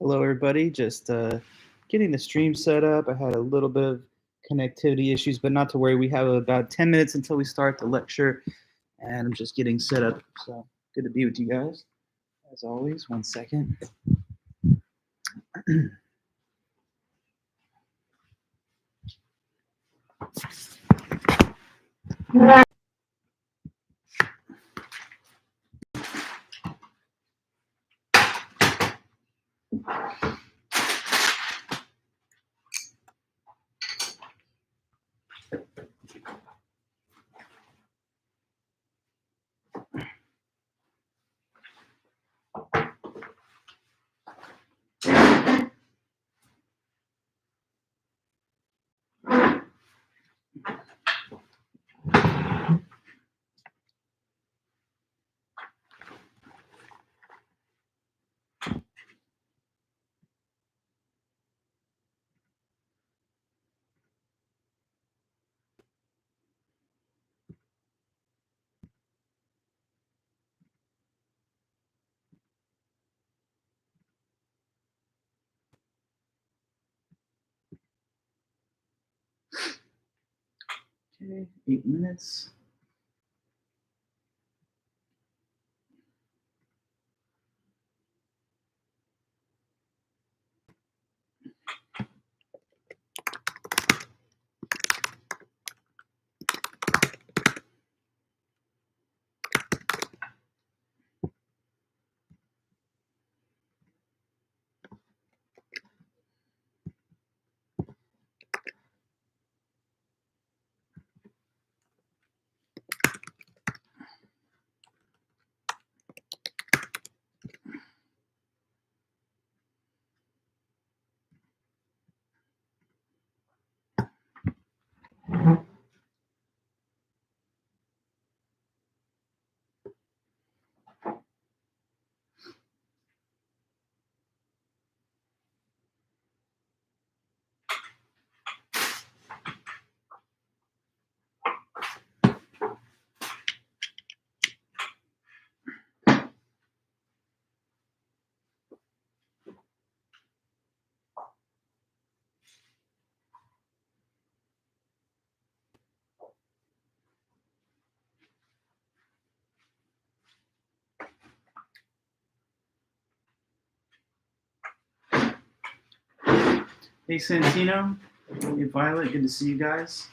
Hello, everybody. Just getting the stream set up. I had a little bit of connectivity issues, but not to worry. We have about 10 minutes until we start the lecture, and I'm just getting set up. So good to be with you guys, as always. 1 second. Okay, 8 minutes. Hey, Santino. Hey, Violet. Good to see you guys.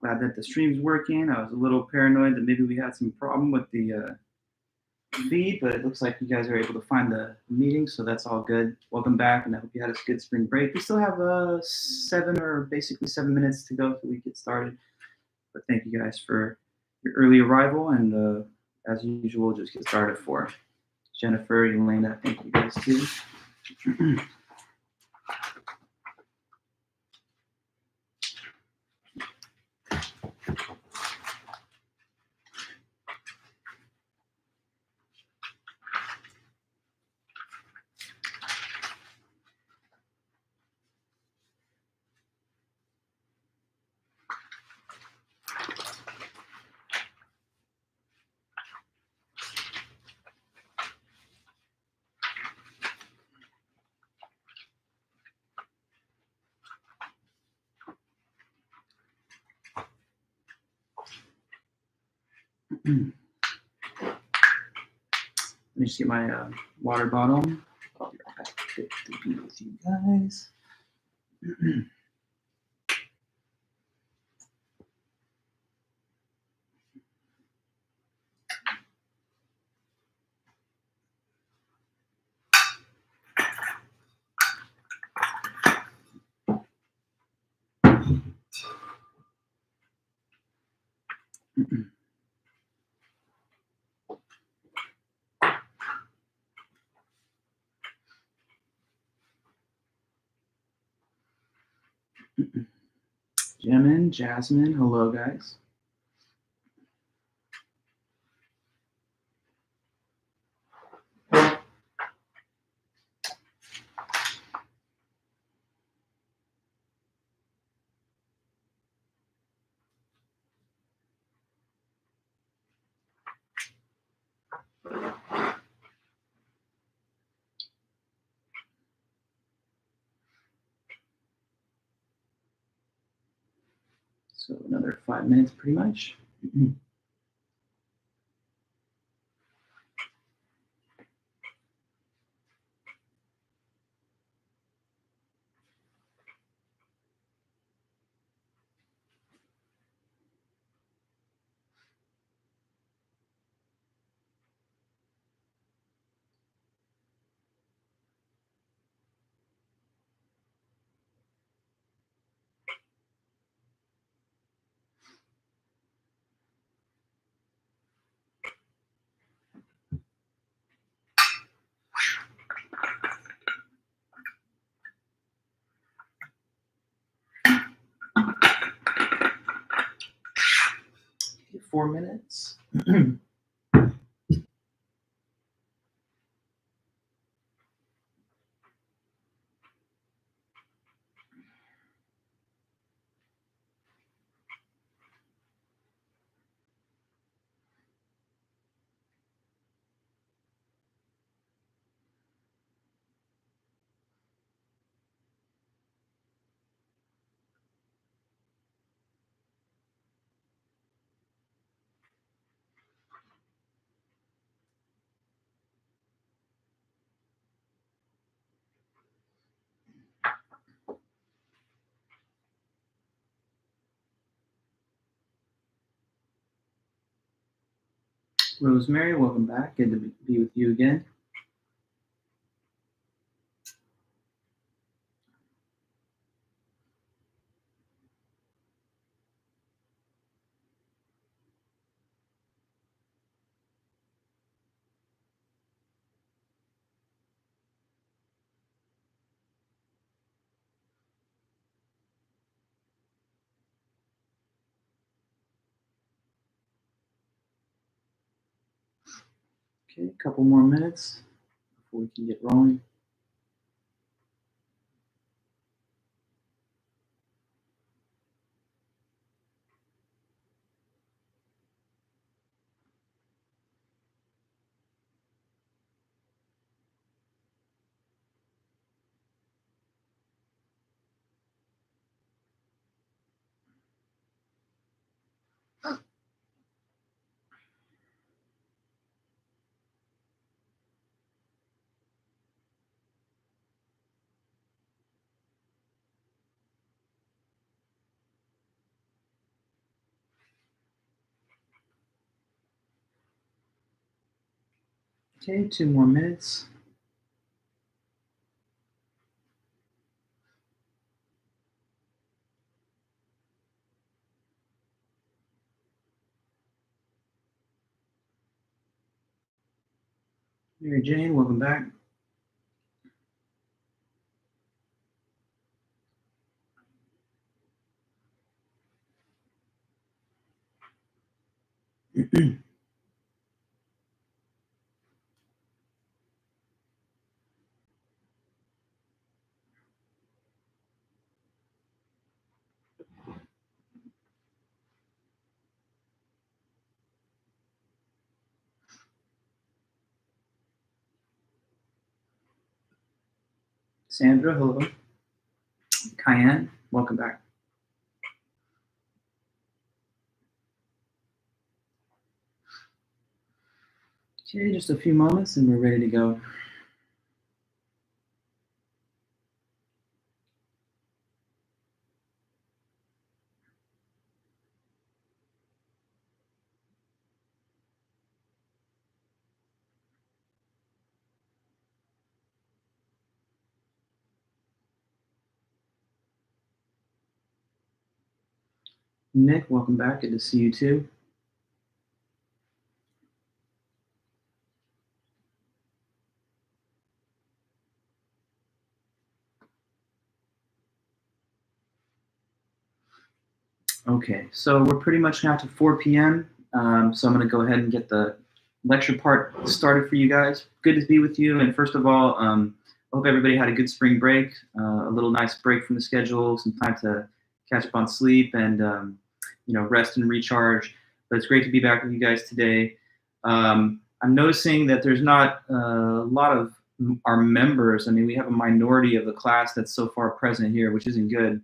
Glad that the stream's working. I was a little paranoid that maybe we had some problem with the feed, but it looks like you guys are able to find the meeting, so that's all good. Welcome back, and I hope you had a good spring break. We still have 7 minutes to go till we get started. But thank you guys for your early arrival, and as usual, we'll just get started for Jennifer, Elena. Thank you guys too. Let me just get my water bottle. I'll be right back. Good to be with you guys. Jimin, Jasmine, hello guys. So another 5 minutes pretty much. Okay, 4 minutes. Rosemary, welcome back. Good to be with you again. Okay, a couple more minutes before we can get rolling. Okay, 2 more minutes. Mary Jane, welcome back. Sandra, hello. Cayenne, welcome back. Okay, just a few moments and we're ready to go. Nick, welcome back. Good to see you too. Okay, so we're pretty much now to 4 p.m. So I'm going to go ahead and get the lecture part started for you guys. Good to be with you. And first of all, I hope everybody had a good spring break, a little nice break from the schedule, some time to catch up on sleep and rest and recharge. But it's great to be back with you guys today. I'm noticing that there's not a lot of our members. I mean, we have a minority of the class that's so far present here, which isn't good.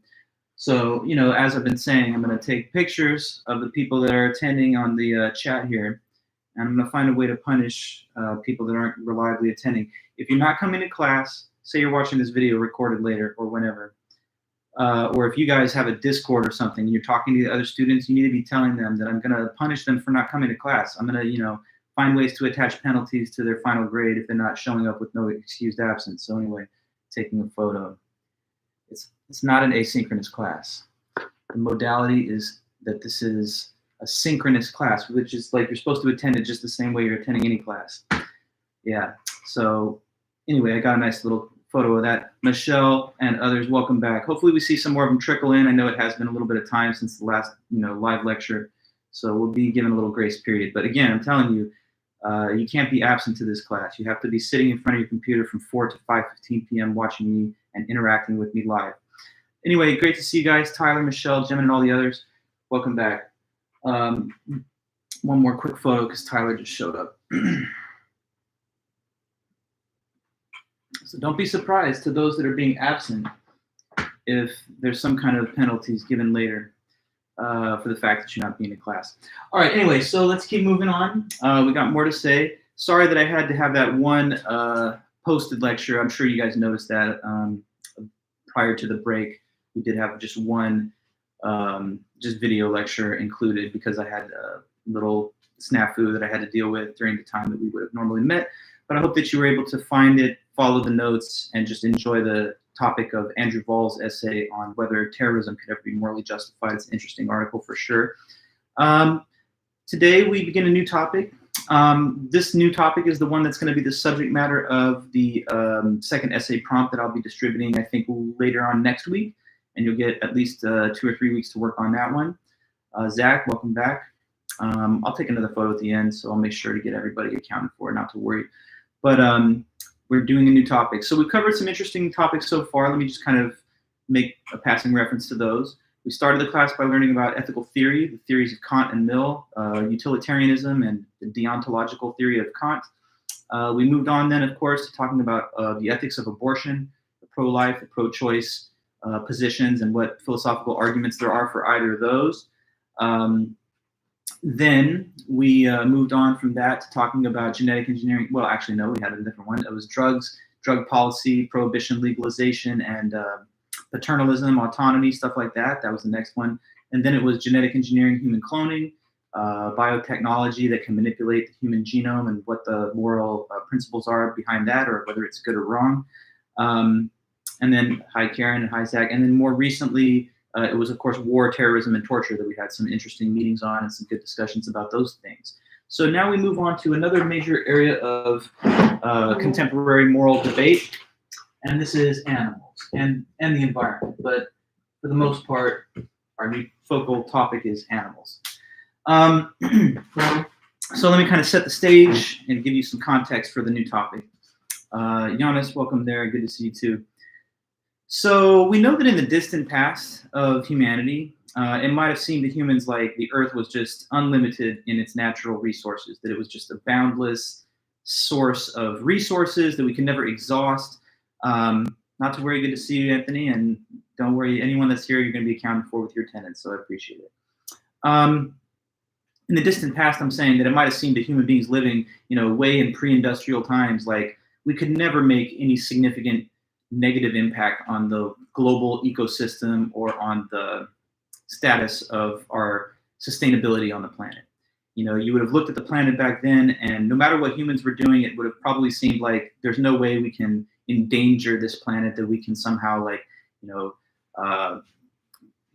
So, as I've been saying, I'm going to take pictures of the people that are attending on the chat here, and I'm going to find a way to punish people that aren't reliably attending. If you're not coming to class, say you're watching this video recorded later or whenever, or if you guys have a Discord or something, you're talking to the other students, you need to be telling them that I'm going to punish them for not coming to class. I'm going to, find ways to attach penalties to their final grade if they're not showing up with no excused absence. So anyway, taking a photo. It's not an asynchronous class. The modality is that this is a synchronous class, which is like you're supposed to attend it just the same way you're attending any class. Yeah. So anyway, I got a nice little photo of that. Michelle and others, welcome back. Hopefully we see some more of them trickle in. I know it has been a little bit of time since the last, live lecture, so we'll be given a little grace period. But again, I'm telling you, you can't be absent to this class. You have to be sitting in front of your computer from 4 to 5:15 p.m. watching me and interacting with me live. Anyway, great to see you guys. Tyler, Michelle, Jim, and all the others. Welcome back. One more quick photo because Tyler just showed up. So don't be surprised to those that are being absent if there's some kind of penalties given later for the fact that you're not being in class. All right, anyway, so let's keep moving on. We got more to say. Sorry that I had to have that one posted lecture. I'm sure you guys noticed that prior to the break. We did have just one just video lecture included because I had a little snafu that I had to deal with during the time that we would have normally met. But I hope that you were able to find it, follow the notes, and just enjoy the topic of Andrew Vall's essay on whether terrorism could ever be morally justified. It's an interesting article for sure. Today we begin a new topic. This new topic is the one that's going to be the subject matter of the second essay prompt that I'll be distributing, I think, later on next week. And you'll get at least 2 or 3 weeks to work on that one. Zach, welcome back. I'll take another photo at the end, so I'll make sure to get everybody accounted for, not to worry. But we're doing a new topic. So we've covered some interesting topics so far. Let me just kind of make a passing reference to those. We started the class by learning about ethical theory, the theories of Kant and Mill, utilitarianism, and the deontological theory of Kant. We moved on then, of course, to talking about the ethics of abortion, the pro-life, the pro-choice positions, and what philosophical arguments there are for either of those. Then we moved on from that to talking about genetic engineering. Well, actually, no, we had a different one. It was drugs, drug policy, prohibition, legalization, and paternalism, autonomy, stuff like that. That was the next one. And then it was genetic engineering, human cloning, biotechnology that can manipulate the human genome and what the moral principles are behind that, or whether it's good or wrong. And then, hi, Karen, and hi, Zach. And then more recently, it was, of course, war, terrorism, and torture that we had some interesting meetings on and some good discussions about those things. So now we move on to another major area of contemporary moral debate, and this is animals and the environment. But for the most part, our new focal topic is animals. So let me kind of set the stage and give you some context for the new topic. Giannis, welcome there. Good to see you too. So we know that in the distant past of humanity, it might have seemed to humans like the Earth was just unlimited in its natural resources, that it was just a boundless source of resources that we can never exhaust. Not to worry, good to see you, Anthony, and don't worry, anyone that's here, you're going to be accounted for with your attendance, so I appreciate it. In the distant past, I'm saying that it might have seemed to human beings living, way in pre-industrial times, like we could never make any significant negative impact on the global ecosystem or on the status of our sustainability on the planet. You would have looked at the planet back then, and no matter what humans were doing, it would have probably seemed like there's no way we can endanger this planet, that we can somehow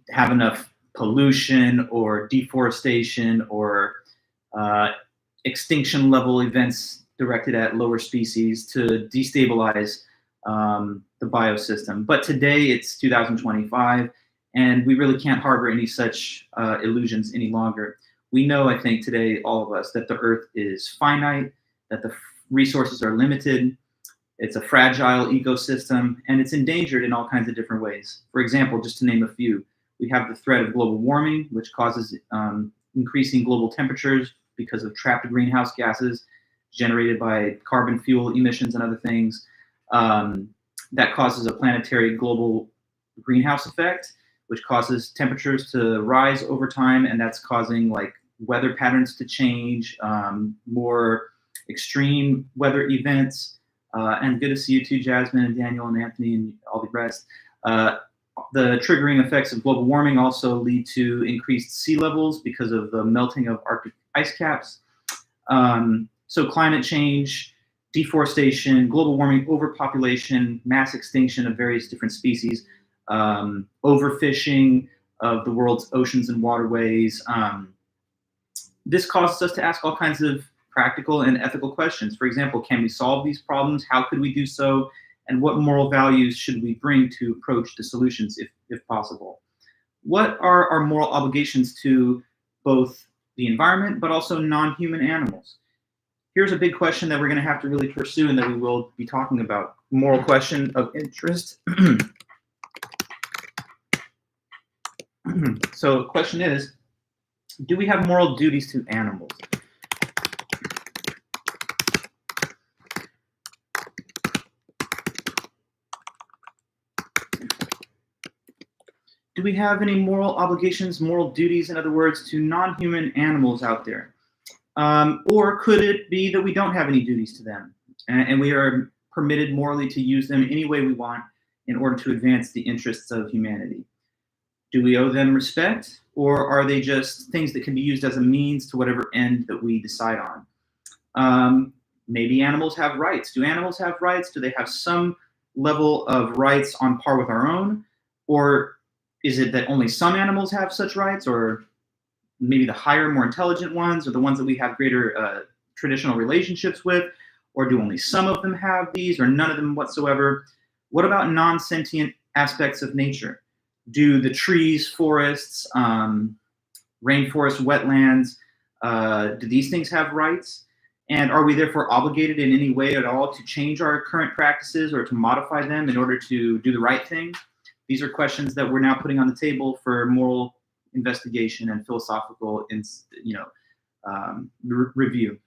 have enough pollution or deforestation or extinction level events directed at lower species to destabilize the biosystem. But today it's 2025, and we really can't harbor any such illusions any longer. We know, I think today, all of us, that the Earth is finite, that the resources are limited, it's a fragile ecosystem, and it's endangered in all kinds of different ways. For example, just to name a few, we have the threat of global warming, which causes increasing global temperatures because of trapped greenhouse gases generated by carbon fuel emissions and other things. That causes a planetary global greenhouse effect, which causes temperatures to rise over time, and that's causing like weather patterns to change, more extreme weather events. And good to see you too, Jasmine and Daniel and Anthony and all the rest. The triggering effects of global warming also lead to increased sea levels because of the melting of Arctic ice caps. So climate change, deforestation, global warming, overpopulation, mass extinction of various different species, overfishing of the world's oceans and waterways. This causes us to ask all kinds of practical and ethical questions. For example, can we solve these problems? How could we do so? And what moral values should we bring to approach the solutions if possible? What are our moral obligations to both the environment, but also non-human animals? Here's a big question that we're going to have to really pursue and that we will be talking about. Moral question of interest. So the question is, do we have moral duties to animals? Do we have any moral obligations, moral duties, in other words, to non-human animals out there? Or could it be that we don't have any duties to them and we are permitted morally to use them any way we want in order to advance the interests of humanity? Do we owe them respect, or are they just things that can be used as a means to whatever end that we decide on? Maybe animals have rights. Do animals have rights? Do they have some level of rights on par with our own? Or is it that only some animals have such rights, or maybe the higher, more intelligent ones, or the ones that we have greater traditional relationships with? Or do only some of them have these, or none of them whatsoever? What about non-sentient aspects of nature? Do the trees, forests, rainforests, wetlands, do these things have rights? And are we therefore obligated in any way at all to change our current practices or to modify them in order to do the right thing? These are questions that we're now putting on the table for moral investigation and philosophical, review.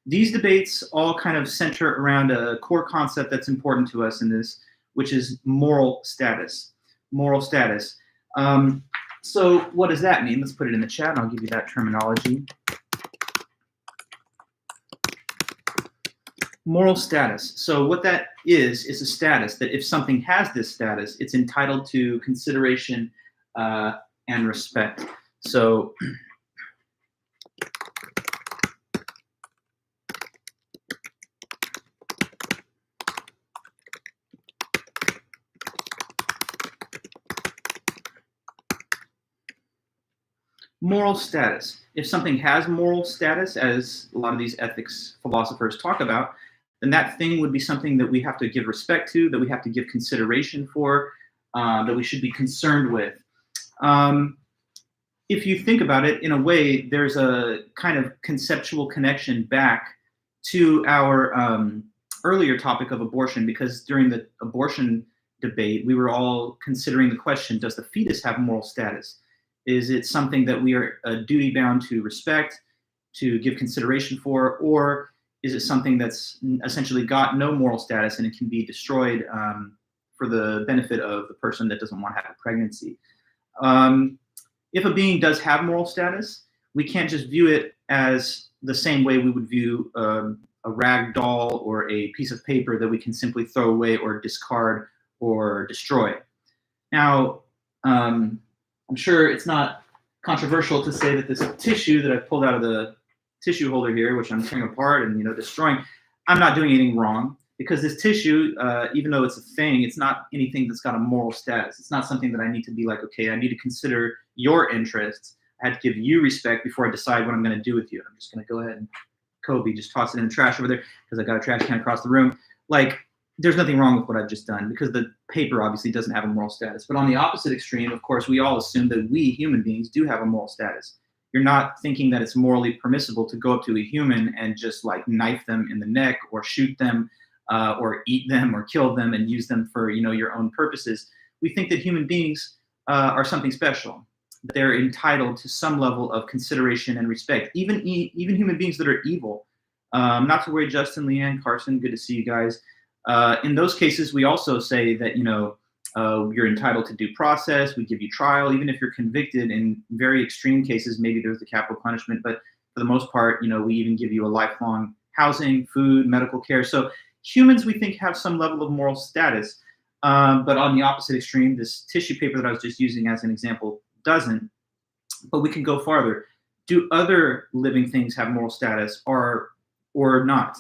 These debates all kind of center around a core concept that's important to us in this, which is moral status. Moral status. So what does that mean? Let's put it in the chat and I'll give you that terminology. Moral status. So what that is a status that if something has this status, it's entitled to consideration and respect. So moral status. If something has moral status, as a lot of these ethics philosophers talk about, then that thing would be something that we have to give respect to, that we have to give consideration for, that we should be concerned with. If you think about it, in a way, there's a kind of conceptual connection back to our earlier topic of abortion, because during the abortion debate, we were all considering the question, does the fetus have moral status? Is it something that we are duty bound to respect, to give consideration for, or is it something that's essentially got no moral status and it can be destroyed for the benefit of the person that doesn't want to have a pregnancy? If a being does have moral status, we can't just view it as the same way we would view a rag doll or a piece of paper that we can simply throw away or discard or destroy. Now, I'm sure it's not controversial to say that this tissue that I've pulled out of the tissue holder here, which I'm tearing apart and destroying, I'm not doing anything wrong, because this tissue, even though it's a thing, it's not anything that's got a moral status. It's not something that I need to be like, okay, I need to consider your interests. I have to give you respect before I decide what I'm going to do with you. I'm just going to go ahead and Kobe, just toss it in the trash over there because I got a trash can across the room. Like, there's nothing wrong with what I've just done, because the paper obviously doesn't have a moral status. But on the opposite extreme, of course, we all assume that we human beings do have a moral status. You're not thinking that it's morally permissible to go up to a human and just like knife them in the neck or shoot them or eat them or kill them and use them for your own purposes. We think that human beings are something special. They're entitled to some level of consideration and respect. Even human beings that are evil. Not to worry, Justin, Leanne, Carson, good to see you guys. In those cases, we also say that You're entitled to due process. We give you trial, even if you're convicted. In very extreme cases, maybe there's the capital punishment, but for the most part, we even give you a lifelong housing, food, medical care. So humans, we think, have some level of moral status. But on the opposite extreme, this tissue paper that I was just using as an example doesn't. But we can go farther. Do other living things have moral status or not?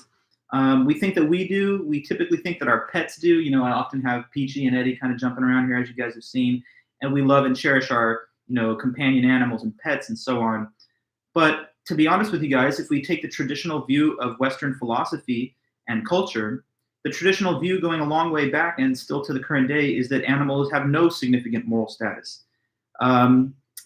We think that we do. We typically think that our pets do. I often have Peachy and Eddie kind of jumping around here, as you guys have seen, and we love and cherish our, companion animals and pets and so on. But to be honest with you guys, if we take the traditional view of Western philosophy and culture, the traditional view going a long way back and still to the current day is that animals have no significant moral status.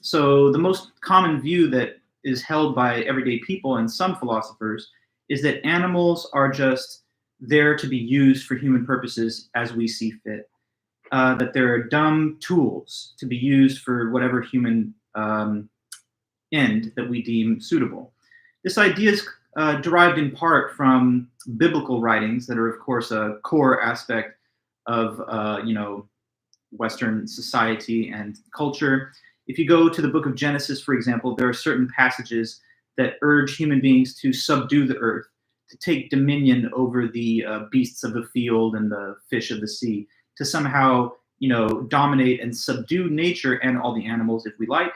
So the most common view that is held by everyday people and some philosophers is that animals are just there to be used for human purposes as we see fit. That they're dumb tools to be used for whatever human end that we deem suitable. This idea is derived in part from biblical writings that are, of course, a core aspect of Western society and culture. If you go to the book of Genesis, for example, there are certain passages that urge human beings to subdue the earth, to take dominion over the beasts of the field and the fish of the sea, to somehow, dominate and subdue nature and all the animals, if we like,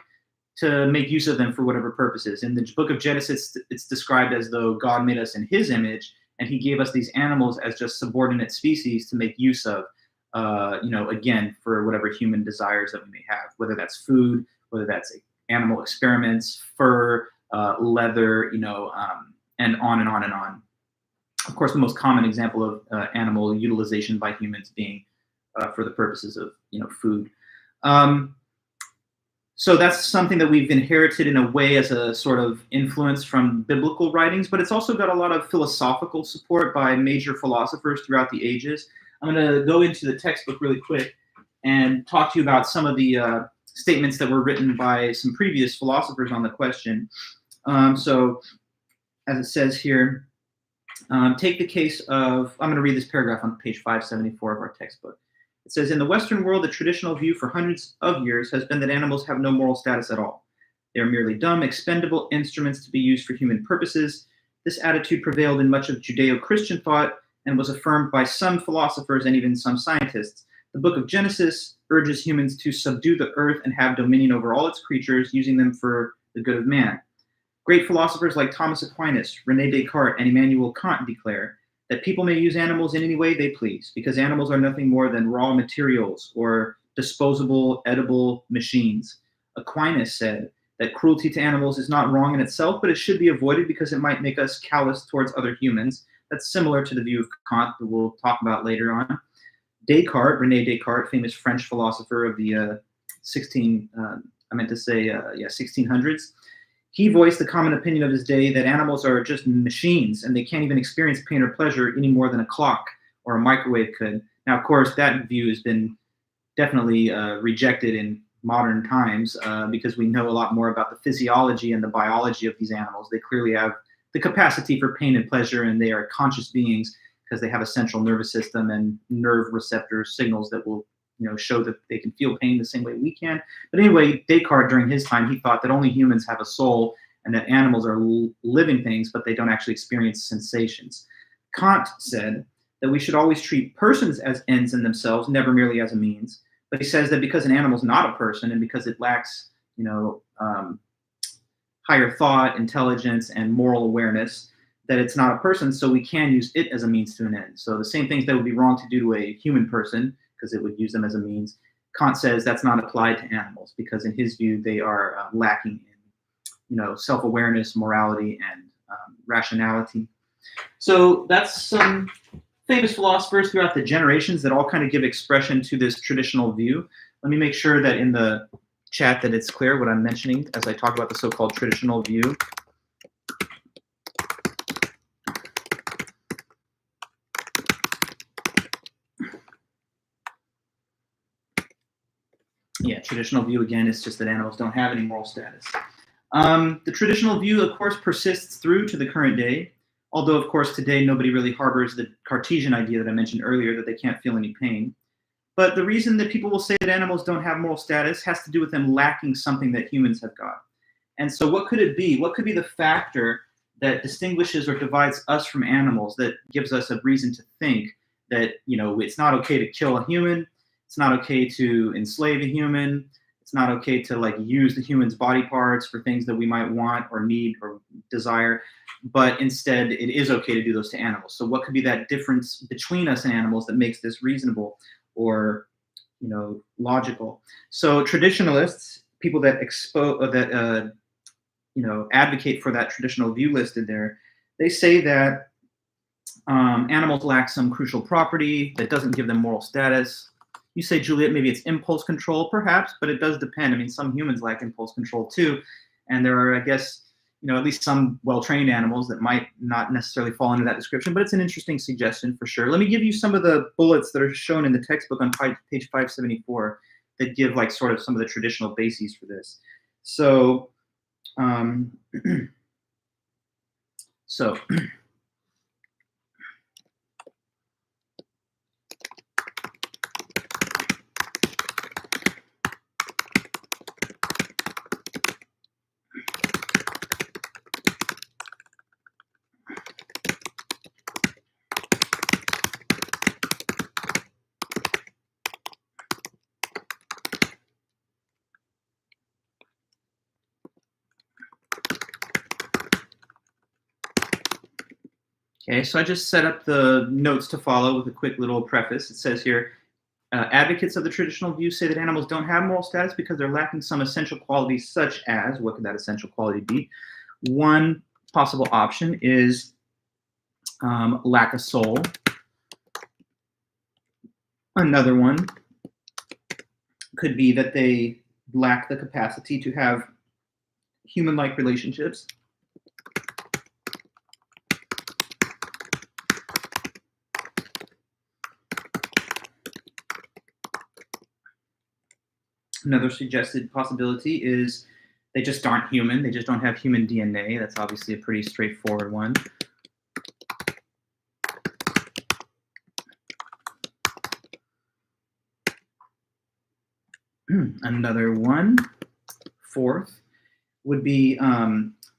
to make use of them for whatever purposes. In the book of Genesis, it's described as though God made us in his image, and he gave us these animals as just subordinate species to make use of, again, for whatever human desires that we may have, whether that's food, whether that's animal experiments, fur, leather, and on and on and on. Of course, the most common example of animal utilization by humans being for the purposes of, food. So that's something that we've inherited in a way as a sort of influence from biblical writings, but it's also got a lot of philosophical support by major philosophers throughout the ages. I'm going to go into the textbook really quick and talk to you about some of the statements that were written by some previous philosophers on the question. So as it says here, take the case of, I'm going to read this paragraph on page 574 of our textbook. It says, in the Western world, the traditional view for hundreds of years has been that animals have no moral status at all. They are merely dumb, expendable instruments to be used for human purposes. This attitude prevailed in much of Judeo-Christian thought and was affirmed by some philosophers and even some scientists. The book of Genesis urges humans to subdue the earth and have dominion over all its creatures, using them for the good of man. Great philosophers like Thomas Aquinas, René Descartes, and Immanuel Kant declare that people may use animals in any way they please, because animals are nothing more than raw materials or disposable, edible machines. Aquinas said that cruelty to animals is not wrong in itself, but it should be avoided because it might make us callous towards other humans. That's similar to the view of Kant that we'll talk about later on. Descartes, René Descartes, famous French philosopher of the 1600s, he voiced the common opinion of his day that animals are just machines and they can't even experience pain or pleasure any more than a clock or a microwave could. Now, of course, that view has been definitely rejected in modern times because we know a lot more about the physiology and the biology of these animals. They clearly have the capacity for pain and pleasure, and they are conscious beings because they have a central nervous system and nerve receptor signals that will show that they can feel pain the same way we can. But anyway, Descartes, during his time, he thought that only humans have a soul and that animals are living things, but they don't actually experience sensations. Kant said that we should always treat persons as ends in themselves, never merely as a means. But he says that because an animal is not a person and because it lacks, higher thought, intelligence, and moral awareness, that it's not a person, so we can use it as a means to an end. So the same things that would be wrong to do to a human person, because it would use them as a means, Kant says that's not applied to animals because in his view they are lacking in self-awareness, morality, and rationality. So that's some famous philosophers throughout the generations that all kind of give expression to this traditional view. Let me make sure that in the chat that it's clear what I'm mentioning as I talk about the so-called traditional view. Yeah, traditional view, again, is just that animals don't have any moral status. The traditional view, of course, persists through to the current day, although, of course, today nobody really harbors the Cartesian idea that I mentioned earlier, that they can't feel any pain. But the reason that people will say that animals don't have moral status has to do with them lacking something that humans have got. And so what could it be? What could be the factor that distinguishes or divides us from animals, that gives us a reason to think that, it's not okay to kill a human, it's not okay to enslave a human, it's not okay to like use the human's body parts for things that we might want or need or desire, but instead it is okay to do those to animals. So what could be that difference between us and animals that makes this reasonable or logical? So traditionalists, people that advocate for that traditional view listed there, they say that animals lack some crucial property that doesn't give them moral status. You say, Juliet, maybe it's impulse control, perhaps, but it does depend. I mean, some humans lack impulse control too, and there are, I guess, at least some well-trained animals that might not necessarily fall into that description, but it's an interesting suggestion for sure. Let me give you some of the bullets that are shown in the textbook on page 574 that give like sort of some of the traditional bases for this. So, so okay, so I just set up the notes to follow with a quick little preface. It says here, advocates of the traditional view say that animals don't have moral status because they're lacking some essential qualities, such as, what could that essential quality be? One possible option is lack of soul. Another one could be that they lack the capacity to have human-like relationships. Another suggested possibility is they just aren't human. They just don't have human DNA. That's obviously a pretty straightforward one. Another one, fourth, would be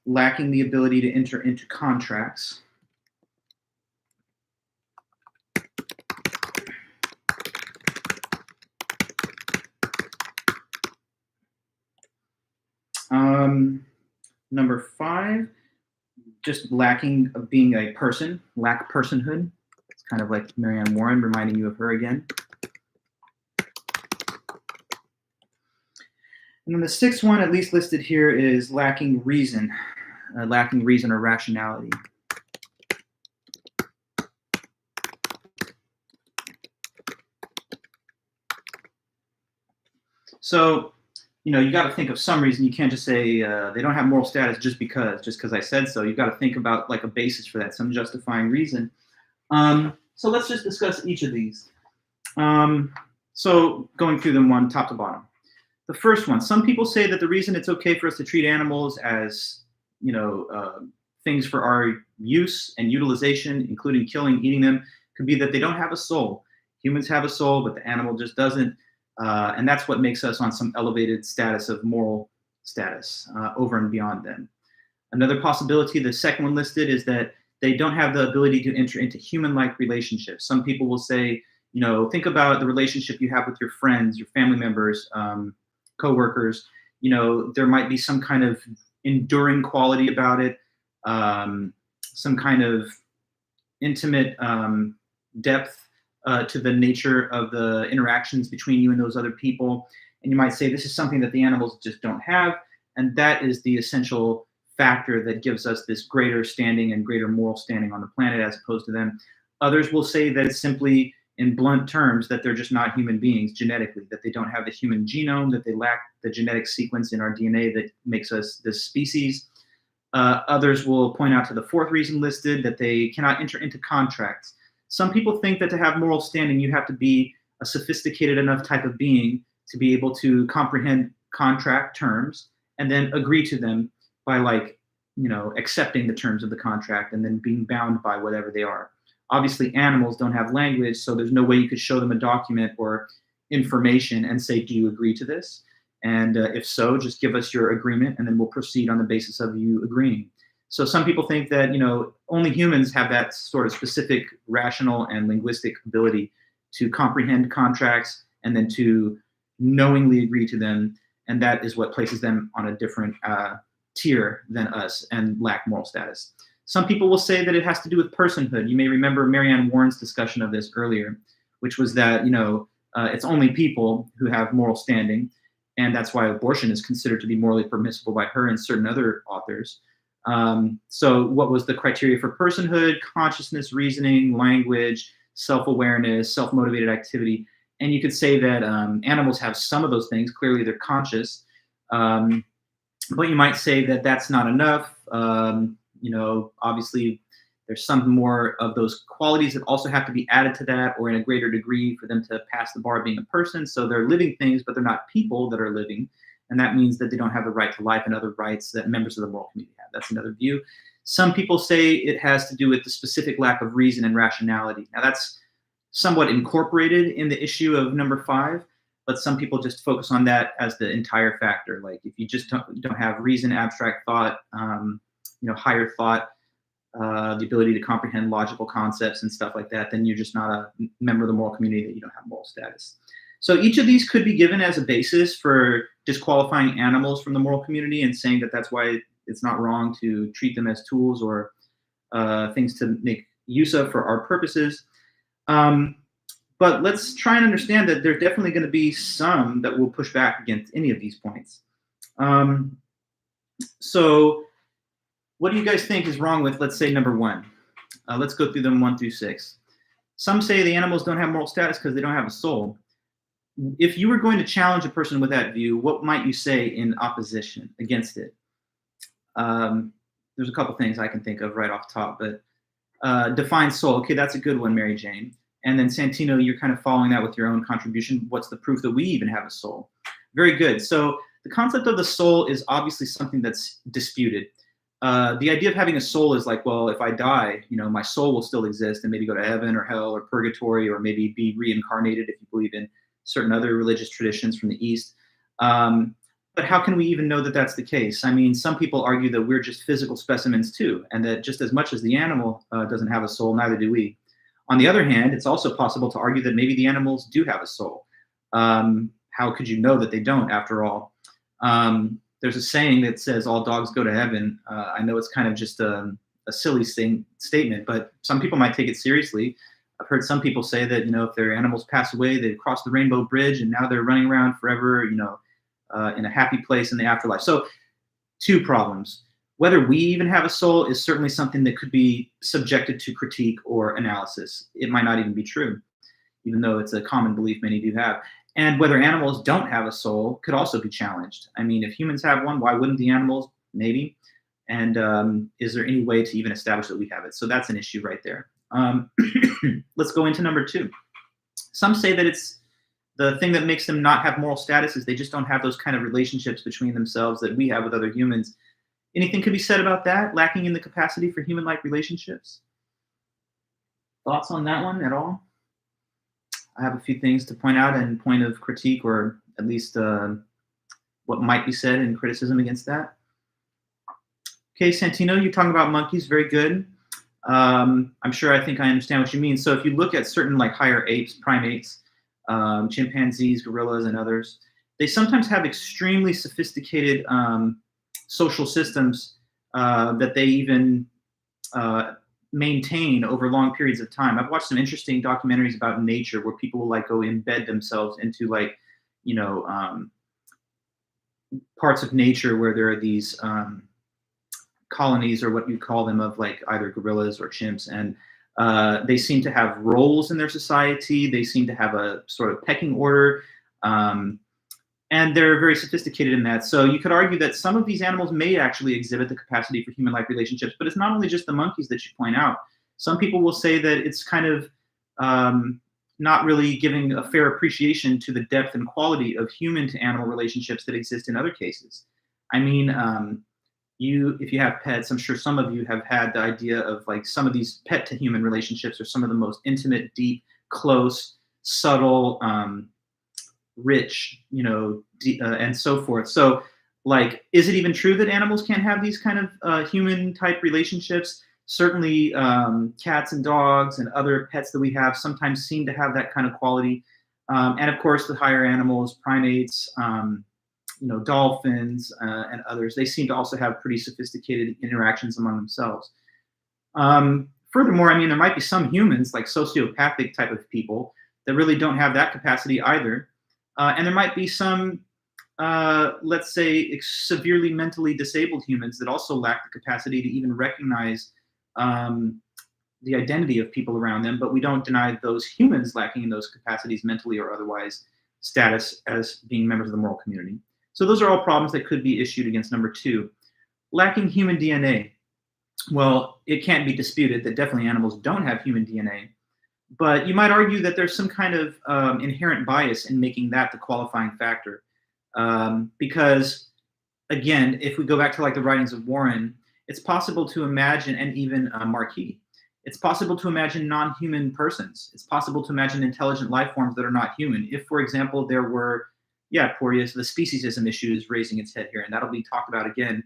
lacking the ability to enter into contracts. Number five, just lacking of being a person, lack personhood. It's kind of like Marianne Warren, reminding you of her again. And then the sixth one, at least listed here, is lacking reason or rationality. So, you got to think of some reason. You can't just say they don't have moral status just because I said so. You've got to think about like a basis for that, some justifying reason. So let's just discuss each of these. So going through them one top to bottom. The first one, some people say that the reason it's okay for us to treat animals as, things for our use and utilization, including killing, eating them, could be that they don't have a soul. Humans have a soul, but the animal just doesn't. And that's what makes us on some elevated status of moral status over and beyond them. Another possibility, the second one listed, is that they don't have the ability to enter into human-like relationships. Some people will say, think about the relationship you have with your friends, your family members, coworkers. There might be some kind of enduring quality about it, some kind of intimate depth to the nature of the interactions between you and those other people. And you might say this is something that the animals just don't have, and that is the essential factor that gives us this greater standing and greater moral standing on the planet as opposed to them. Others will say that it's simply, in blunt terms, that they're just not human beings genetically, that they don't have the human genome, that they lack the genetic sequence in our DNA that makes us this species. Others will point out to the fourth reason listed, that they cannot enter into contracts. Some people think that to have moral standing, you have to be a sophisticated enough type of being to be able to comprehend contract terms and then agree to them by accepting the terms of the contract and then being bound by whatever they are. Obviously, animals don't have language, so there's no way you could show them a document or information and say, do you agree to this? And if so, just give us your agreement, and then we'll proceed on the basis of you agreeing. So some people think that only humans have that sort of specific rational and linguistic ability to comprehend contracts and then to knowingly agree to them, and that is what places them on a different tier than us and lack moral status. Some people will say that it has to do with personhood. You may remember Marianne Warren's discussion of this earlier, which was that it's only people who have moral standing, and that's why abortion is considered to be morally permissible by her and certain other authors. So what was the criteria for personhood? Consciousness, reasoning, language, self-awareness, self-motivated activity. And you could say that animals have some of those things. Clearly, they're conscious. But you might say that that's not enough. Obviously, there's some more of those qualities that also have to be added to that, or in a greater degree, for them to pass the bar of being a person. So they're living things, but they're not people that are living. And that means that they don't have the right to life and other rights that members of the moral community have. That's another view. Some people say it has to do with the specific lack of reason and rationality. Now, that's somewhat incorporated in the issue of number 5, but some people just focus on that as the entire factor. Like, if you just don't have reason, abstract thought, higher thought, the ability to comprehend logical concepts and stuff like that, then you're just not a member of the moral community, that you don't have moral status. So each of these could be given as a basis for disqualifying animals from the moral community and saying that that's why it's not wrong to treat them as tools or things to make use of for our purposes. But let's try and understand that there's definitely going to be some that will push back against any of these points. So what do you guys think is wrong with, let's say, number 1? Let's go through them 1 through 6. Some say the animals don't have moral status because they don't have a soul. If you were going to challenge a person with that view, what might you say in opposition against it? There's a couple things I can think of right off the top, but define soul. Okay, that's a good one, Mary Jane. And then Santino, you're kind of following that with your own contribution. What's the proof that we even have a soul? Very good. So the concept of the soul is obviously something that's disputed. The idea of having a soul is like, well, if I die, my soul will still exist and maybe go to heaven or hell or purgatory, or maybe be reincarnated if you believe in certain other religious traditions from the East. But how can we even know that that's the case? I mean, some people argue that we're just physical specimens too, and that just as much as the animal doesn't have a soul, neither do we. On the other hand, it's also possible to argue that maybe the animals do have a soul. How could you know that they don't, after all? There's a saying that says all dogs go to heaven. I know it's kind of just a silly statement, but some people might take it seriously. I've heard some people say that, if their animals pass away, they cross the rainbow bridge and now they're running around forever, in a happy place in the afterlife. So 2 problems. Whether we even have a soul is certainly something that could be subjected to critique or analysis. It might not even be true, even though it's a common belief many do have. And whether animals don't have a soul could also be challenged. I mean, if humans have one, why wouldn't the animals? Maybe. And is there any way to even establish that we have it? So that's an issue right there. Let's go into number 2. Some say that it's the thing that makes them not have moral status is they just don't have those kind of relationships between themselves that we have with other humans. Anything could be said about that, lacking in the capacity for human-like relationships? Thoughts on that one at all? I have a few things to point out and point of critique, or at least what might be said in criticism against that. Okay, Santino, you're talking about monkeys. Very good. I'm sure I think I understand what you mean. So if you look at certain like higher apes, primates, chimpanzees, gorillas, and others, they sometimes have extremely sophisticated social systems that they even maintain over long periods of time. I've watched some interesting documentaries about nature where people will like go embed themselves into like, parts of nature where there are these colonies, or what you call them, of like either gorillas or chimps, and they seem to have roles in their society. They seem to have a sort of pecking order, and they're very sophisticated in that. So you could argue that some of these animals may actually exhibit the capacity for human-like relationships, but it's not only just the monkeys that you point out. Some people will say that it's kind of not really giving a fair appreciation to the depth and quality of human-to-animal relationships that exist in other cases. I mean, if you have pets, I'm sure some of you have had the idea of like some of these pet-to-human relationships are some of the most intimate, deep, close, subtle, rich, and so forth. So, like, is it even true that animals can't have these kind of human type relationships? Certainly, cats and dogs and other pets that we have sometimes seem to have that kind of quality. And of course, the higher animals, primates, dolphins, and others, they seem to also have pretty sophisticated interactions among themselves. Furthermore, I mean, there might be some humans, like sociopathic type of people, that really don't have that capacity either. And there might be some, let's say, severely mentally disabled humans that also lack the capacity to even recognize um, the identity of people around them, but we don't deny those humans lacking in those capacities mentally or otherwise status as being members of the moral community. So those are all problems that could be issued against number two. Lacking human DNA. Well, it can't be disputed that definitely animals don't have human DNA, but you might argue that there's some kind of inherent bias in making that the qualifying factor. Because, again, if we go back to like the writings of Warren, it's possible to imagine, and even Marquis, it's possible to imagine non-human persons. It's possible to imagine intelligent life forms that are not human. If, for example, there were, Porteous, the speciesism issue is raising its head here, and that'll be talked about again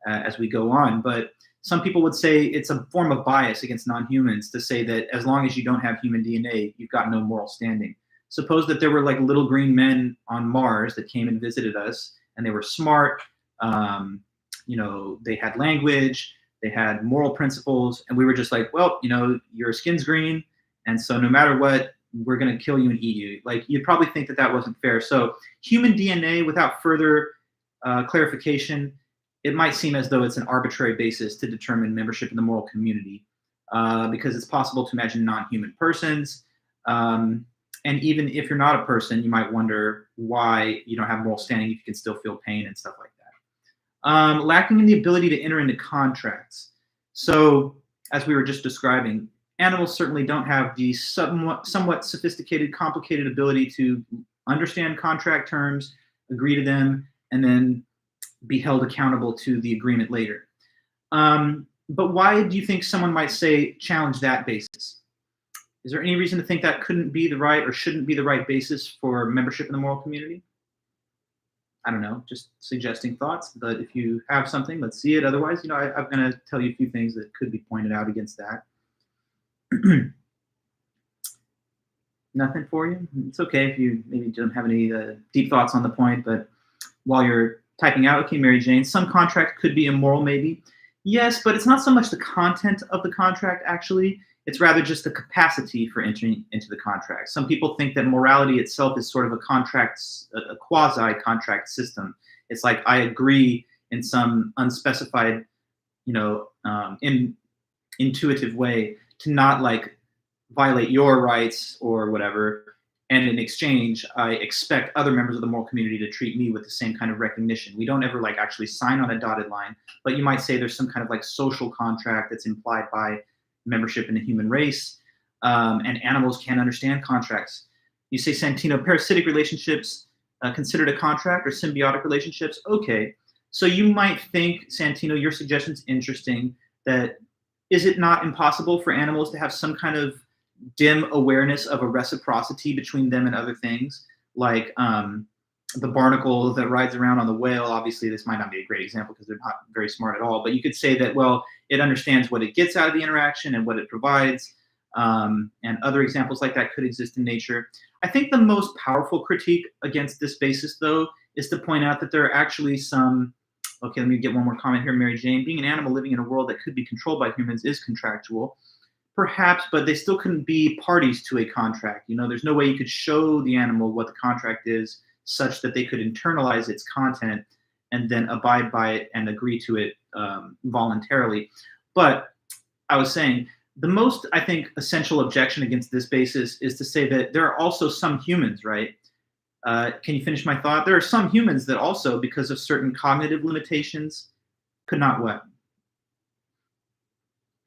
as we go on. But some people would say it's a form of bias against non-humans to say that as long as you don't have human DNA, you've got no moral standing. Suppose that there were like little green men on Mars that came and visited us, and they were smart. They had language, they had moral principles, and we were just like, well, your skin's green, and so no matter what, we're going to kill you and eat you. Like, you'd probably think that that wasn't fair. So human DNA, without further clarification, it might seem as though it's an arbitrary basis to determine membership in the moral community, because it's possible to imagine non-human persons. And even if you're not a person, you might wonder why you don't have moral standing if you can still feel pain and stuff like that. Lacking in the ability to enter into contracts. So, as we were just describing, animals certainly don't have the somewhat sophisticated, complicated ability to understand contract terms, agree to them, and then be held accountable to the agreement later. But why do you think someone might say challenge that basis? Is there any reason to think that couldn't be the right or shouldn't be the right basis for membership in the moral community? I don't know, just suggesting thoughts. But if you have something, let's see it. Otherwise, I'm going to tell you a few things that could be pointed out against that. Nothing for you? It's okay if you maybe don't have any deep thoughts on the point, but while you're typing out, okay, Mary Jane, some contract could be immoral, maybe. Yes, but it's not so much the content of the contract, actually. It's rather just the capacity for entering into the contract. Some people think that morality itself is sort of a quasi-contract system. It's like I agree in some unspecified, intuitive way to not like violate your rights or whatever. And in exchange, I expect other members of the moral community to treat me with the same kind of recognition. We don't ever like actually sign on a dotted line, but you might say there's some kind of like social contract that's implied by membership in the human race. And animals can't understand contracts. You say, Santino, parasitic relationships considered a contract or symbiotic relationships? Okay. So you might think, Santino, your suggestion's interesting, that is it not impossible for animals to have some kind of dim awareness of a reciprocity between them and other things, like the barnacle that rides around on the whale? Obviously, this might not be a great example because they're not very smart at all, but you could say that, well, it understands what it gets out of the interaction and what it provides, and other examples like that could exist in nature. I think the most powerful critique against this basis, though, is to point out that there are actually some, okay, let me get one more comment here, Mary Jane. Being an animal living in a world that could be controlled by humans is contractual. Perhaps, but they still couldn't be parties to a contract. There's no way you could show the animal what the contract is such that they could internalize its content and then abide by it and agree to it voluntarily. But I was saying, the most, I think, essential objection against this basis is to say that there are also some humans, right? Can you finish my thought? There are some humans that also, because of certain cognitive limitations, could not what?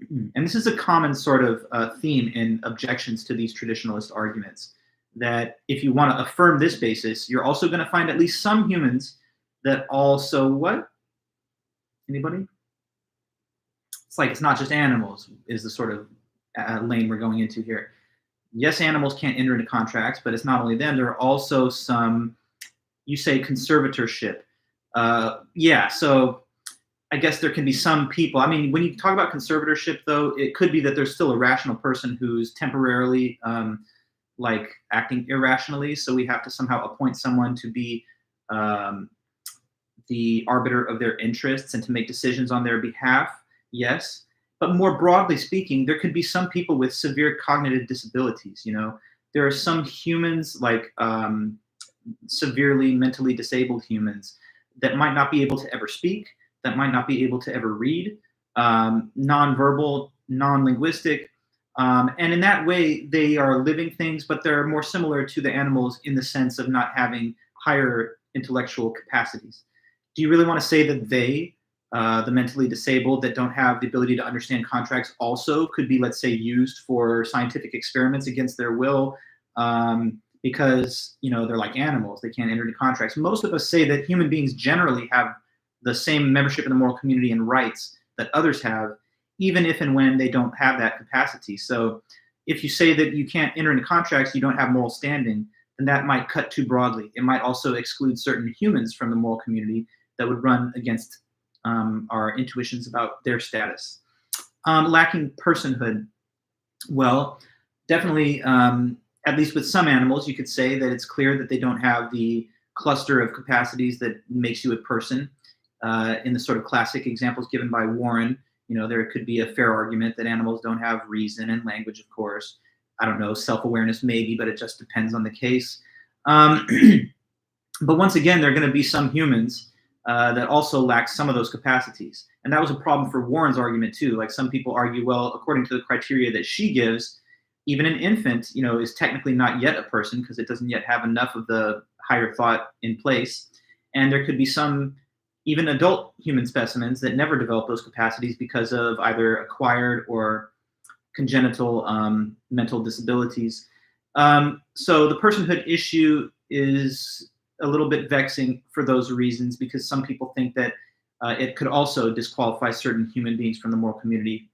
And this is a common sort of theme in objections to these traditionalist arguments, that if you want to affirm this basis, you're also going to find at least some humans that also what? Anybody? It's like it's not just animals is the sort of lane we're going into here. yes, animals can't enter into contracts, but it's not only them. There are also some, you say, conservatorship. Yeah, so I guess there can be some people. I mean, when you talk about conservatorship, though, it could be that there's still a rational person who's temporarily like acting irrationally. So we have to somehow appoint someone to be um, the arbiter of their interests and to make decisions on their behalf. Yes. But more broadly speaking, there could be some people with severe cognitive disabilities. You know, there are some humans like severely mentally disabled humans that might not be able to ever speak, that might not be able to ever read, nonverbal, non-linguistic. And in that way, they are living things, but they're more similar to the animals in the sense of not having higher intellectual capacities. Do you really want to say that they, the mentally disabled that don't have the ability to understand contracts, also could be, let's say, used for scientific experiments against their will? Because they're like animals, they can't enter into contracts. Most of us say that human beings generally have the same membership in the moral community and rights that others have, even if and when they don't have that capacity. So if you say that you can't enter into contracts, you don't have moral standing, then that might cut too broadly. It might also exclude certain humans from the moral community that would run against our intuitions about their status. Lacking personhood. Well, definitely, at least with some animals, you could say that it's clear that they don't have the cluster of capacities that makes you a person. In the sort of classic examples given by Warren, there could be a fair argument that animals don't have reason and language, of course. I don't know, self-awareness maybe, but it just depends on the case. But once again, there are going to be some humans that also lack some of those capacities. And that was a problem for Warren's argument too. Like some people argue, well, according to the criteria that she gives, even an infant, is technically not yet a person because it doesn't yet have enough of the higher thought in place. And there could be some even adult human specimens that never develop those capacities because of either acquired or congenital mental disabilities. So the personhood issue is a little bit vexing for those reasons because some people think that it could also disqualify certain human beings from the moral community.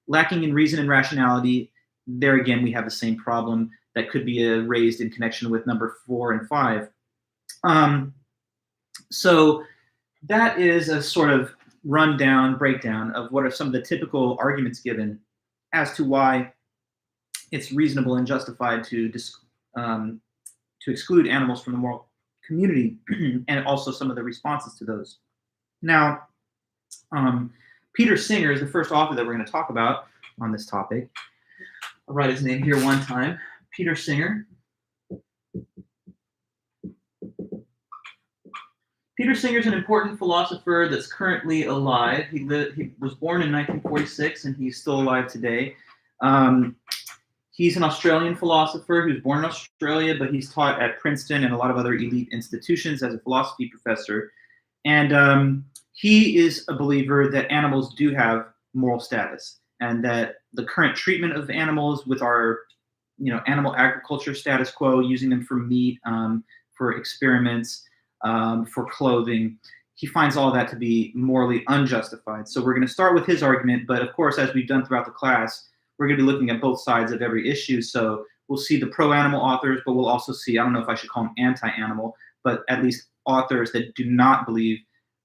Lacking in reason and rationality, there again we have the same problem that could be raised in connection with number 4 and 5. So that is a sort of breakdown of what are some of the typical arguments given as to why it's reasonable and justified to exclude animals from the moral community, and also some of the responses to those. Now, Peter Singer is the first author that we're going to talk about on this topic. I'll write his name here one time. Peter Singer. Peter Singer is an important philosopher that's currently alive. He was born in 1946, and he's still alive today. He's an Australian philosopher who's born in Australia, but he's taught at Princeton and a lot of other elite institutions as a philosophy professor. And he is a believer that animals do have moral status, and that the current treatment of animals with our, animal agriculture status quo, using them for meat, for experiments, for clothing, he finds all that to be morally unjustified. So we're going to start with his argument, but of course, as we've done throughout the class, we're going to be looking at both sides of every issue. So we'll see the pro-animal authors, but we'll also see, I don't know if I should call them anti-animal, but at least authors that do not believe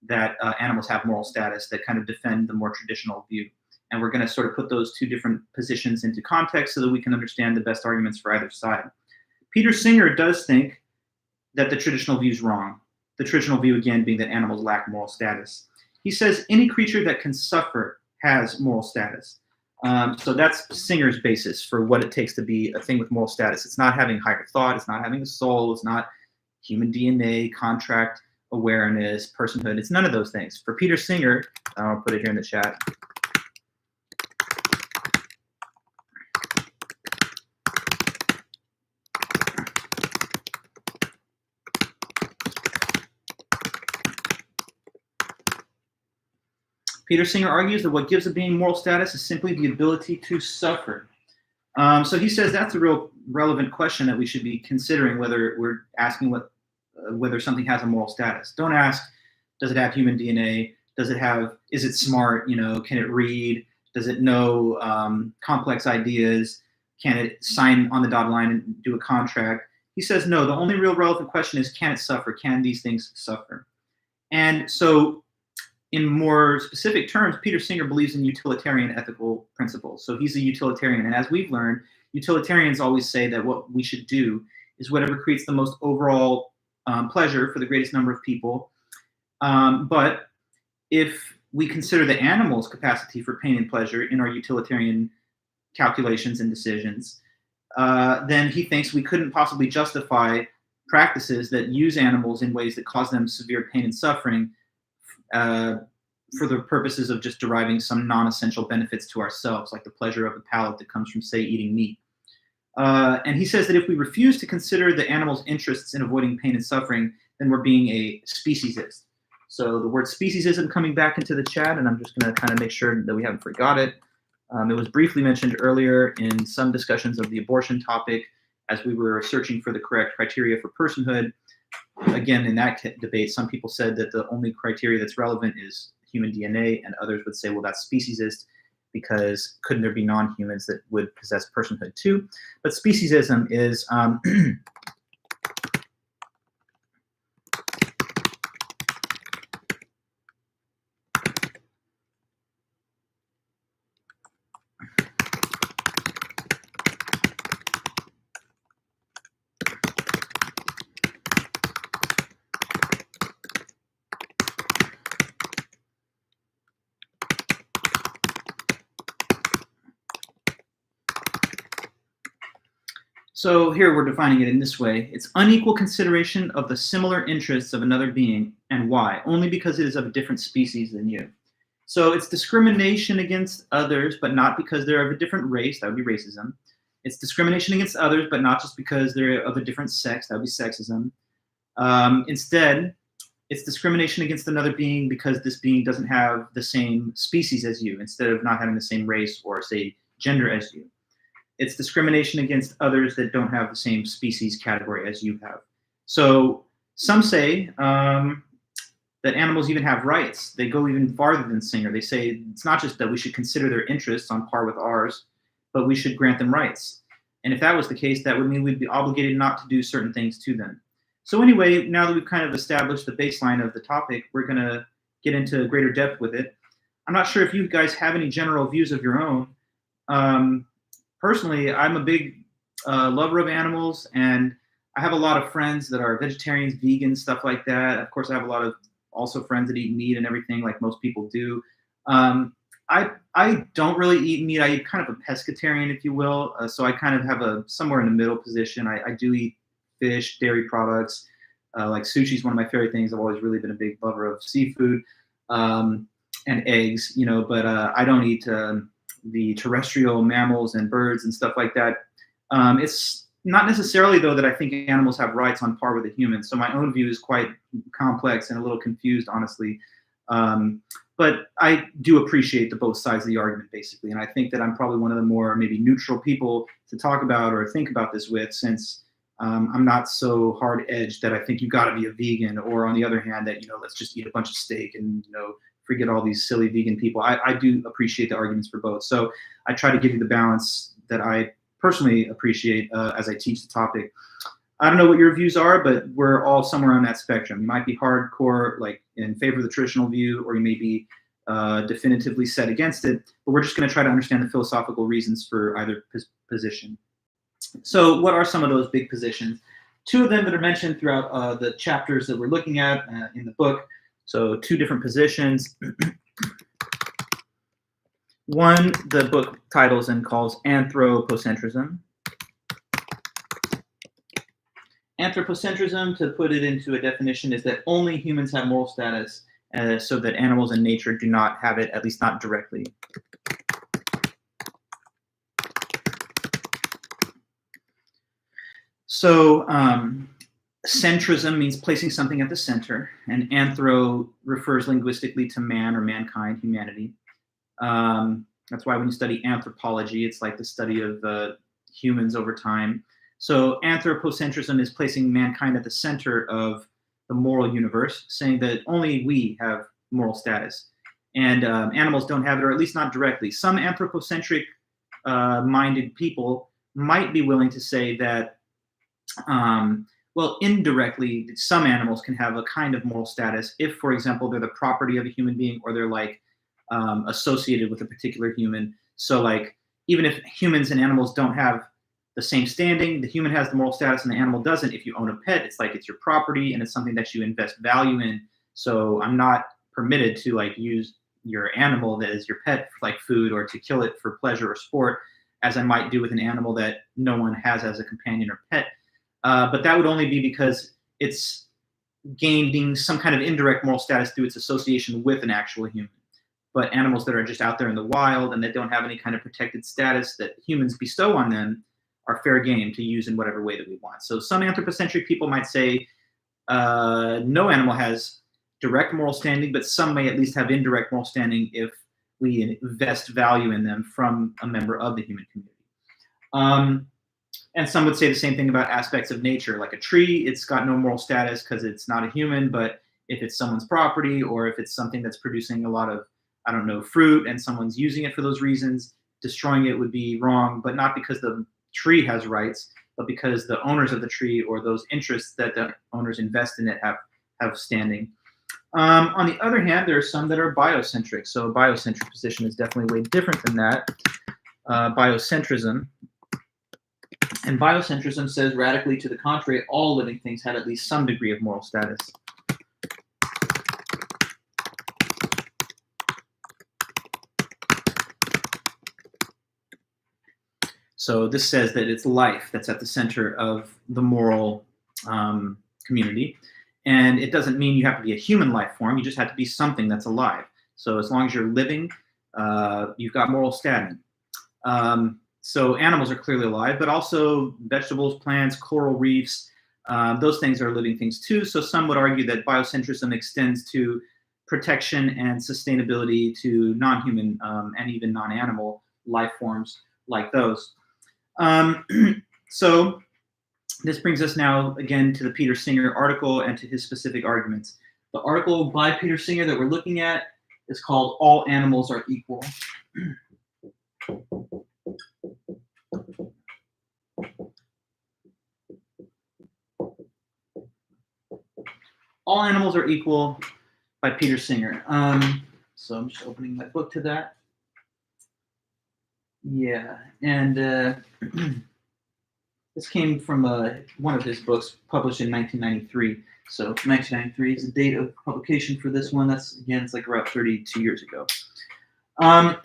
that animals have moral status, that kind of defend the more traditional view. And we're going to sort of put those two different positions into context so that we can understand the best arguments for either side. Peter Singer does think that the traditional view is wrong. The traditional view, again, being that animals lack moral status. He says any creature that can suffer has moral status. So that's Singer's basis for what it takes to be a thing with moral status. It's not having higher thought. It's not having a soul. It's not human DNA, contract awareness, personhood. It's none of those things. For Peter Singer, I'll put it here in the chat. Peter Singer argues that what gives a being moral status is simply the ability to suffer. So he says that's a real relevant question that we should be considering, whether we're asking whether something has a moral status. Don't ask, does it have human DNA? Is it smart? Can it read? Does it know complex ideas? can it sign on the dotted line and do a contract? He says no. The only real relevant question is, can it suffer? Can these things suffer? And so, in more specific terms, Peter Singer believes in utilitarian ethical principles. So he's a utilitarian. And as we've learned, utilitarians always say that what we should do is whatever creates the most overall pleasure for the greatest number of people. But if we consider the animal's capacity for pain and pleasure in our utilitarian calculations and decisions, then he thinks we couldn't possibly justify practices that use animals in ways that cause them severe pain and suffering for the purposes of just deriving some non-essential benefits to ourselves, like the pleasure of the palate that comes from, say, eating meat. And he says that if we refuse to consider the animal's interests in avoiding pain and suffering, then we're being a speciesist. So the word speciesism coming back into the chat, and I'm just going to kind of make sure that we haven't forgot it. It was briefly mentioned earlier in some discussions of the abortion topic as we were searching for the correct criteria for personhood. Again, in that debate, some people said that the only criteria that's relevant is human DNA, and others would say, well, that's speciesist, because couldn't there be non-humans that would possess personhood too? But speciesism is so here we're defining it in this way. It's unequal consideration of the similar interests of another being, and why? Only because it is of a different species than you. So it's discrimination against others, but not because they're of a different race. That would be racism. It's discrimination against others, but not just because they're of a different sex. That would be sexism. Instead, it's discrimination against another being because this being doesn't have the same species as you, instead of not having the same race or, say, gender as you. It's discrimination against others that don't have the same species category as you have. So some say that animals even have rights. They go even farther than Singer. They say it's not just that we should consider their interests on par with ours, but we should grant them rights. And if that was the case, that would mean we'd be obligated not to do certain things to them. So anyway, now that we've kind of established the baseline of the topic, we're going to get into greater depth with it. I'm not sure if you guys have any general views of your own. Personally, I'm a big lover of animals, and I have a lot of friends that are vegetarians, vegans, stuff like that. Of course, I have a lot of also friends that eat meat and everything, like most people do. I don't really eat meat. I eat kind of a pescatarian, if you will. So I kind of have a somewhere in the middle position. I do eat fish, dairy products. Like sushi is one of my favorite things. I've always really been a big lover of seafood and eggs, but I don't eat the terrestrial mammals and birds and stuff like that. It's not necessarily, though, that I think animals have rights on par with the humans. So my own view is quite complex and a little confused, honestly. But I do appreciate the both sides of the argument, basically. And I think that I'm probably one of the more maybe neutral people to talk about or think about this with, since I'm not so hard-edged that I think you've got to be a vegan, or on the other hand, that, let's just eat a bunch of steak and, forget all these silly vegan people. I do appreciate the arguments for both. So I try to give you the balance that I personally appreciate as I teach the topic. I don't know what your views are, but we're all somewhere on that spectrum. You might be hardcore, like in favor of the traditional view, or you may be definitively set against it, but we're just going to try to understand the philosophical reasons for either position. So what are some of those big positions? Two of them that are mentioned throughout the chapters that we're looking at in the book. So two different positions. One, the book titles and calls anthropocentrism. Anthropocentrism, to put it into a definition, is that only humans have moral status, so that animals and nature do not have it, at least not directly. So centrism means placing something at the center, and anthro refers linguistically to man or mankind, humanity. That's why when you study anthropology, it's like the study of humans over time. So anthropocentrism is placing mankind at the center of the moral universe, saying that only we have moral status, and animals don't have it, or at least not directly. Some anthropocentric minded people might be willing to say that, well, indirectly, some animals can have a kind of moral status if, for example, they're the property of a human being or they're like associated with a particular human. So like, even if humans and animals don't have the same standing, the human has the moral status and the animal doesn't. If you own a pet, it's like it's your property and it's something that you invest value in. So I'm not permitted to like use your animal that is your pet for like food or to kill it for pleasure or sport, as I might do with an animal that no one has as a companion or pet. But that would only be because it's gaining some kind of indirect moral status through its association with an actual human. But animals that are just out there in the wild and that don't have any kind of protected status that humans bestow on them are fair game to use in whatever way that we want. So some anthropocentric people might say no animal has direct moral standing, but some may at least have indirect moral standing if we invest value in them from a member of the human community. And some would say the same thing about aspects of nature. Like a tree, it's got no moral status because it's not a human, but if it's someone's property or if it's something that's producing a lot of, I don't know, fruit and someone's using it for those reasons, destroying it would be wrong, but not because the tree has rights, but because the owners of the tree or those interests that the owners invest in it have standing. On the other hand, there are some that are biocentric. So a biocentric position is definitely way different than that. Biocentrism. And biocentrism says radically to the contrary, all living things have at least some degree of moral status. So this says that it's life that's at the center of the moral community. And it doesn't mean you have to be a human life form. You just have to be something that's alive. So as long as you're living, you've got moral standing. So animals are clearly alive, but also vegetables, plants, coral reefs, those things are living things too. So some would argue that biocentrism extends to protection and sustainability to non-human and even non-animal life forms like those. So this brings us now again to the Peter Singer article and to his specific arguments. The article by Peter Singer that we're looking at is called All Animals Are Equal. All Animals Are Equal by Peter Singer. So I'm just opening my book to that. Yeah, and this came from one of his books published in 1993. So 1993 is the date of publication for this one. That's, again, it's like about 32 years ago. By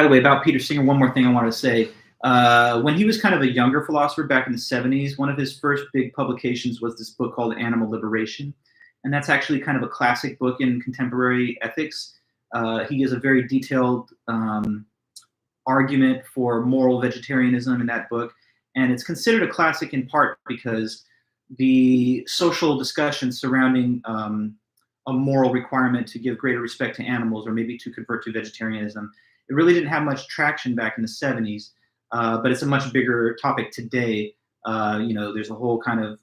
the way, about Peter Singer, one more thing I wanted to say. When he was kind of a younger philosopher back in the 70s, one of his first big publications was this book called Animal Liberation. And that's actually kind of a classic book in contemporary ethics. He gives a very detailed argument for moral vegetarianism in that book. And it's considered a classic in part because the social discussion surrounding a moral requirement to give greater respect to animals or maybe to convert to vegetarianism, it really didn't have much traction back in the 70s, but it's a much bigger topic today. There's a whole kind of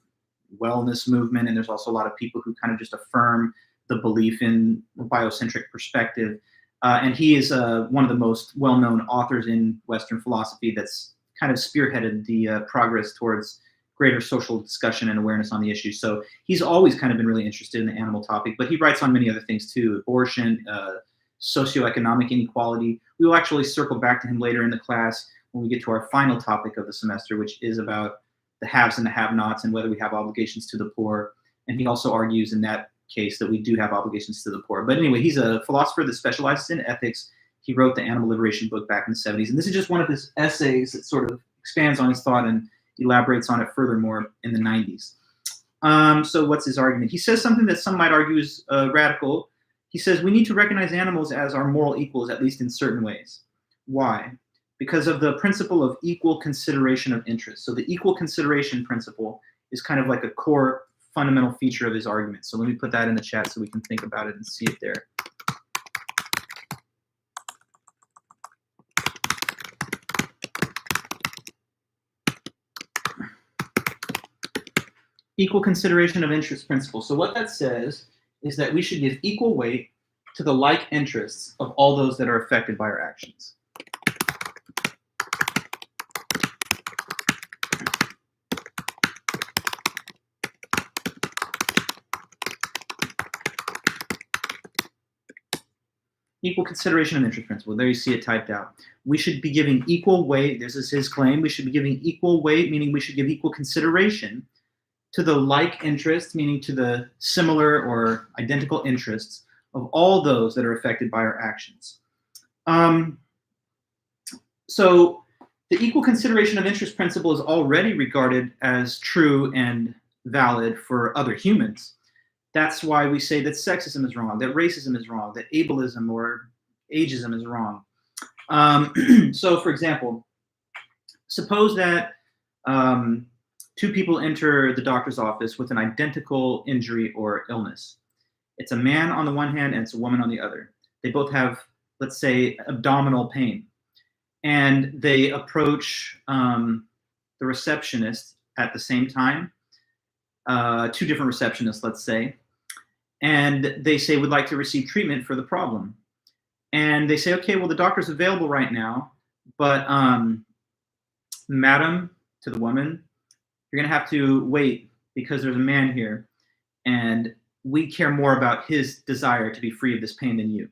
wellness movement, and there's also a lot of people who kind of just affirm the belief in a biocentric perspective. And he is one of the most well-known authors in Western philosophy that's kind of spearheaded the progress towards greater social discussion and awareness on the issue. So he's always kind of been really interested in the animal topic, but he writes on many other things too, abortion, socioeconomic inequality. We will actually circle back to him later in the class when we get to our final topic of the semester, which is about the haves and the have-nots and whether we have obligations to the poor. And he also argues in that case that we do have obligations to the poor. But anyway, he's a philosopher that specializes in ethics. He wrote the Animal Liberation book back in the 70s. And this is just one of his essays that sort of expands on his thought and elaborates on it furthermore in the 90s. So what's his argument? He says something that some might argue is radical. He says we need to recognize animals as our moral equals, at least in certain ways. Why? Because of the principle of equal consideration of interest. So the equal consideration principle is kind of like a core fundamental feature of his argument. So let me put that in the chat so we can think about it and see it there. Equal consideration of interest principle. So what that says is that we should give equal weight to the like interests of all those that are affected by our actions. Equal consideration of interest principle. There you see it typed out. We should be giving equal weight. This is his claim. We should be giving equal weight, meaning we should give equal consideration to the like interests, meaning to the similar or identical interests of all those that are affected by our actions. So the equal consideration of interest principle is already regarded as true and valid for other humans. That's why we say that sexism is wrong, that racism is wrong, that ableism or ageism is wrong. So, for example, suppose that two people enter the doctor's office with an identical injury or illness. It's a man on the one hand and it's a woman on the other. They both have, let's say, abdominal pain. And they approach the receptionist at the same time, two different receptionists, let's say, and they say, we'd like to receive treatment for the problem. And they say, okay, well, the doctor's available right now, but madam, to the woman, you're going to have to wait because there's a man here, and we care more about his desire to be free of this pain than you.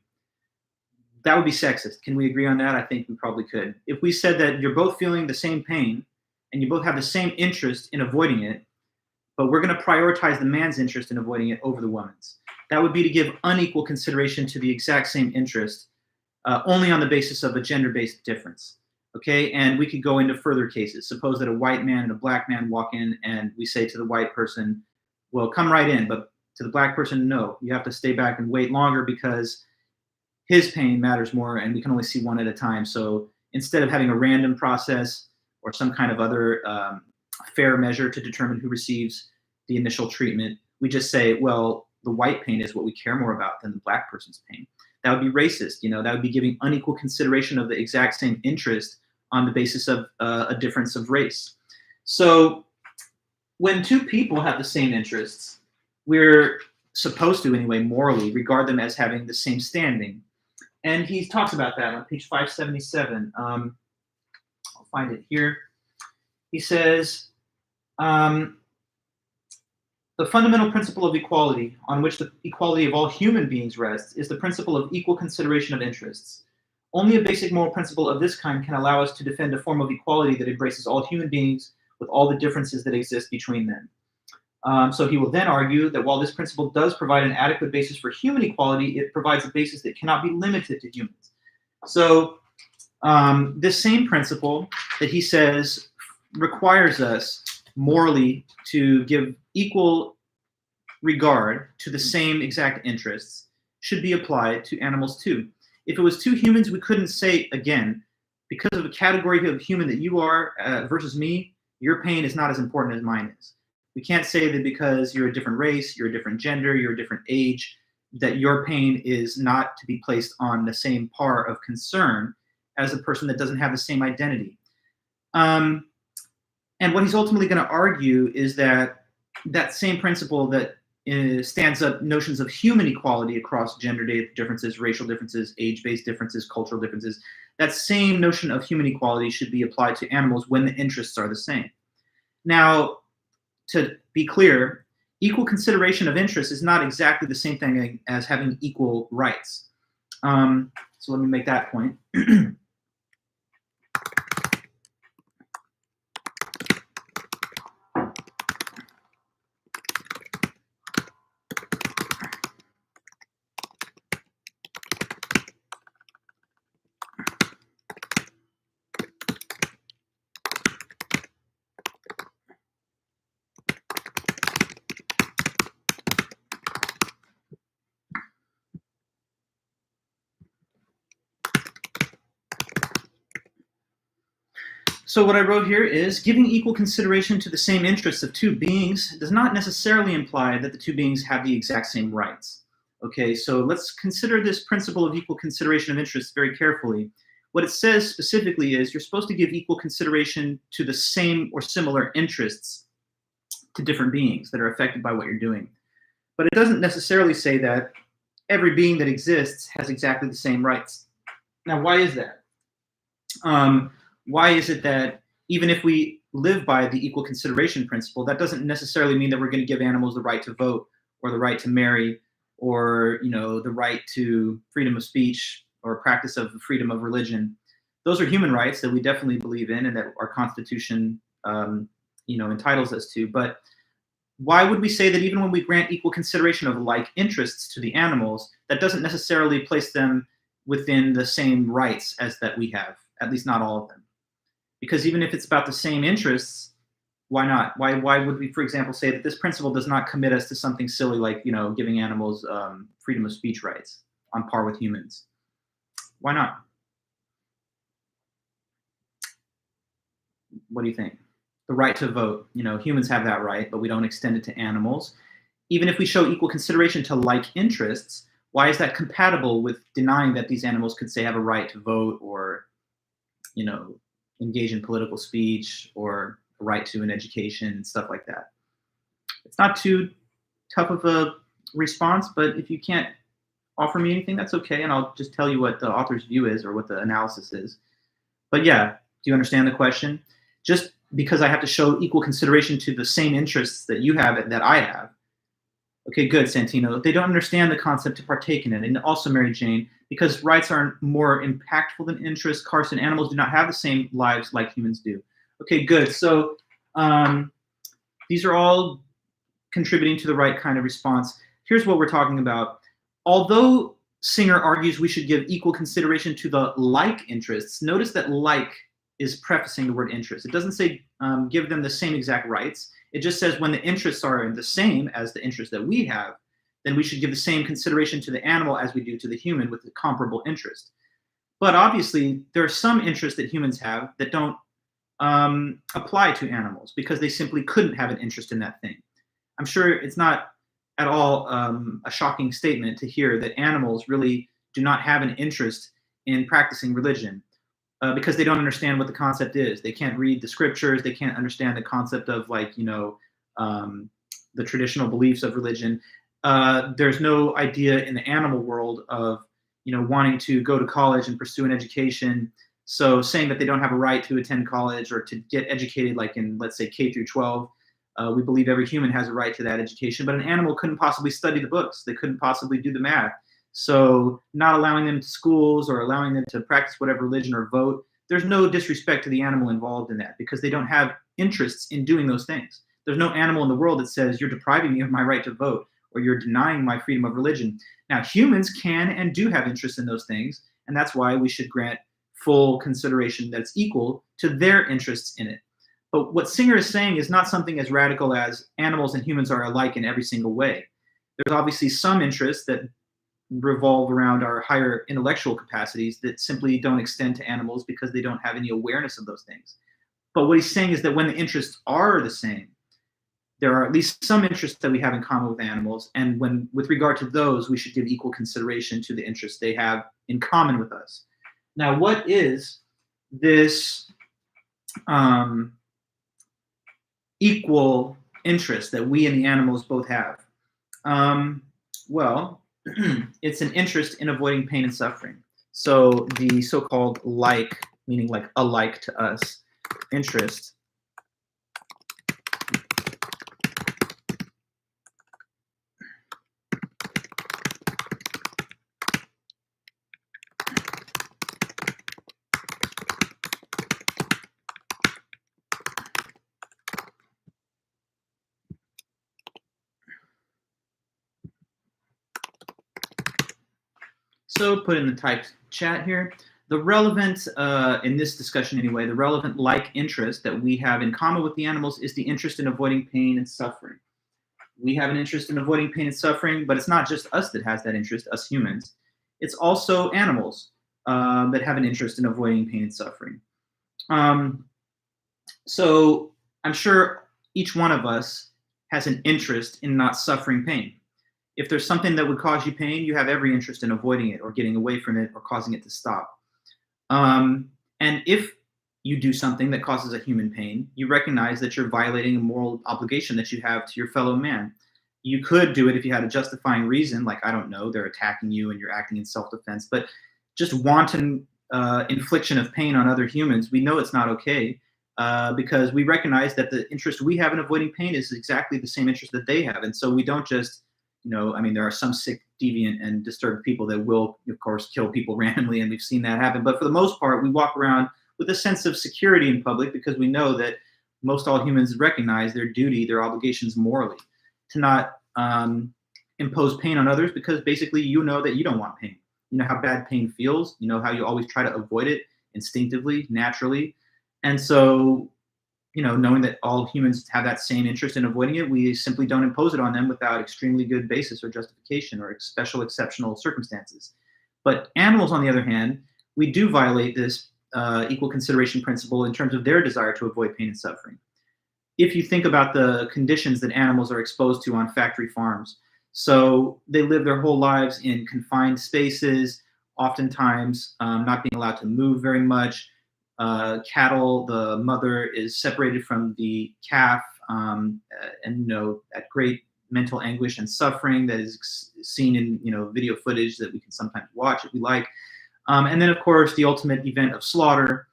That would be sexist. Can we agree on that? I think we probably could. If we said that you're both feeling the same pain and you both have the same interest in avoiding it, but we're going to prioritize the man's interest in avoiding it over the woman's. That would be to give unequal consideration to the exact same interest, only on the basis of a gender-based difference. Okay, and we could go into further cases. Suppose that a white man and a black man walk in, and we say to the white person, well, come right in, but to the black person, no, you have to stay back and wait longer because his pain matters more, and we can only see one at a time. So instead of having a random process or some kind of other fair measure to determine who receives the initial treatment, we just say, well, the white pain is what we care more about than the black person's pain. That would be racist. That would be giving unequal consideration of the exact same interest on the basis of a difference of race. So when two people have the same interests, we're supposed to, anyway, morally regard them as having the same standing. And he talks about that on page 577. I'll find it here. He says, the fundamental principle of equality, on which the equality of all human beings rests, is the principle of equal consideration of interests. Only a basic moral principle of this kind can allow us to defend a form of equality that embraces all human beings with all the differences that exist between them. So he will then argue that while this principle does provide an adequate basis for human equality, it provides a basis that cannot be limited to humans. So this same principle that he says requires us morally to give equal regard to the same exact interests should be applied to animals too. If it was two humans, we couldn't say, again, because of a category of human that you are versus me, your pain is not as important as mine is. We can't say that because you're a different race, you're a different gender, you're a different age, that your pain is not to be placed on the same par of concern as a person that doesn't have the same identity. And what he's ultimately going to argue is that that same principle that stands up notions of human equality across gender differences, racial differences, age-based differences, cultural differences, that same notion of human equality should be applied to animals when the interests are the same. Now, to be clear, equal consideration of interests is not exactly the same thing as having equal rights. So let me make that point. So what I wrote here is giving equal consideration to the same interests of two beings does not necessarily imply that the two beings have the exact same rights. Okay, so let's consider this principle of equal consideration of interests very carefully. What it says specifically is you're supposed to give equal consideration to the same or similar interests to different beings that are affected by what you're doing. But it doesn't necessarily say that every being that exists has exactly the same rights. Now, why is that? Why is it that even if we live by the equal consideration principle, that doesn't necessarily mean that we're going to give animals the right to vote or the right to marry or the right to freedom of speech or practice of freedom of religion. Those are human rights that we definitely believe in and that our Constitution entitles us to. But why would we say that even when we grant equal consideration of like interests to the animals, that doesn't necessarily place them within the same rights as that we have, at least not all of them? Because even if it's about the same interests, why not? Why would we, for example, say that this principle does not commit us to something silly like giving animals freedom of speech rights on par with humans? Why not? What do you think? The right to vote. Humans have that right, but we don't extend it to animals. Even if we show equal consideration to like interests, why is that compatible with denying that these animals could say have a right to vote or, engage in political speech or a right to an education and stuff like that? It's not too tough of a response, but if you can't offer me anything, that's okay, and I'll just tell you what the author's view is or what the analysis is. But yeah, do you understand the question? Just because I have to show equal consideration to the same interests that you have and that I have. Okay, good, Santino. They don't understand the concept to partake in it. And also, Mary Jane, because rights are more impactful than interests. Carson, animals do not have the same lives like humans do. Okay, good. So these are all contributing to the right kind of response. Here's what we're talking about. Although Singer argues we should give equal consideration to the like interests, notice that like is prefacing the word interest. It doesn't say give them the same exact rights. It just says when the interests are the same as the interests that we have, then we should give the same consideration to the animal as we do to the human with the comparable interest. But obviously, there are some interests that humans have that don't apply to animals because they simply couldn't have an interest in that thing. I'm sure it's not at all a shocking statement to hear that animals really do not have an interest in practicing religion. Because they don't understand what the concept is. They can't read the scriptures. They can't understand the concept of the traditional beliefs of religion. There's no idea in the animal world of, wanting to go to college and pursue an education. So saying that they don't have a right to attend college or to get educated, like in, let's say, K through 12, we believe every human has a right to that education, but an animal couldn't possibly study the books. They couldn't possibly do the math. So not allowing them to schools or allowing them to practice whatever religion or vote, there's no disrespect to the animal involved in that because they don't have interests in doing those things. There's no animal in the world that says you're depriving me of my right to vote or you're denying my freedom of religion. Now, humans can and do have interest in those things, and that's why we should grant full consideration that's equal to their interests in it. But what Singer is saying is not something as radical as animals and humans are alike in every single way. There's obviously some interests that revolve around our higher intellectual capacities that simply don't extend to animals because they don't have any awareness of those things. But what he's saying is that when the interests are the same, there are at least some interests that we have in common with animals, and when, with regard to those, we should give equal consideration to the interests they have in common with us. Now, what is this equal interest that we and the animals both have? Well, it's an interest in avoiding pain and suffering. So the so-called like, meaning like alike to us, interest So put in the typed chat here. The relevant, in this discussion anyway, the relevant like interest that we have in common with the animals is the interest in avoiding pain and suffering. We have an interest in avoiding pain and suffering, but it's not just us that has that interest, us humans. It's also animals that have an interest in avoiding pain and suffering. So I'm sure each one of us has an interest in not suffering pain. If there's something that would cause you pain, you have every interest in avoiding it or getting away from it or causing it to stop. And if you do something that causes a human pain, you recognize that you're violating a moral obligation that you have to your fellow man. You could do it if you had a justifying reason, like, I don't know, they're attacking you and you're acting in self-defense, but just wanton infliction of pain on other humans, we know it's not okay because we recognize that the interest we have in avoiding pain is exactly the same interest that they have. And so we don't just, I mean, there are some sick deviant and disturbed people that will, of course, kill people randomly, and we've seen that happen. But for the most part, we walk around with a sense of security in public because we know that most all humans recognize their duty, their obligations morally, to not impose pain on others, because basically you know that you don't want pain. You know how bad pain feels. You know how you always try to avoid it instinctively, naturally. And so, knowing that all humans have that same interest in avoiding it, we simply don't impose it on them without extremely good basis or justification or special exceptional circumstances. But animals, on the other hand, we do violate this equal consideration principle in terms of their desire to avoid pain and suffering. If you think about the conditions that animals are exposed to on factory farms, so they live their whole lives in confined spaces, oftentimes not being allowed to move very much. Cattle, the mother is separated from the calf, and at great mental anguish and suffering that is seen in video footage that we can sometimes watch if we like. And then, of course, the ultimate event of slaughter,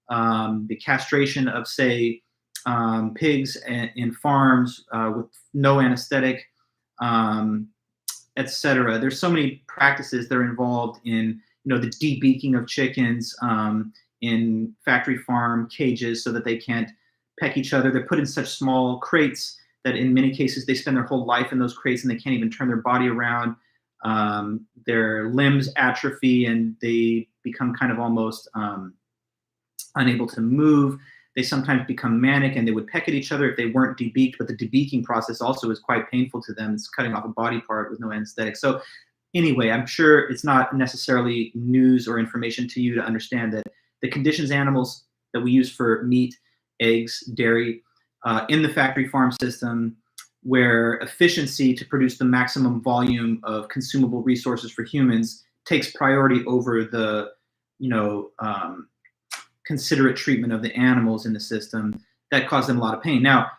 the castration of, say, pigs in farms with no anesthetic, etc. There's so many practices that are involved in the debeaking of chickens in factory farm cages so that they can't peck each other. They're put in such small crates that in many cases they spend their whole life in those crates and they can't even turn their body around. Their limbs atrophy and they become kind of almost unable to move. They sometimes become manic and they would peck at each other if they weren't debeaked, but the debeaking process also is quite painful to them. It's cutting off a body part with no anesthetic. So anyway, I'm sure it's not necessarily news or information to you to understand that the conditions animals that we use for meat, eggs, dairy, in the factory farm system, where efficiency to produce the maximum volume of consumable resources for humans takes priority over the, considerate treatment of the animals in the system, that cause them a lot of pain. Now,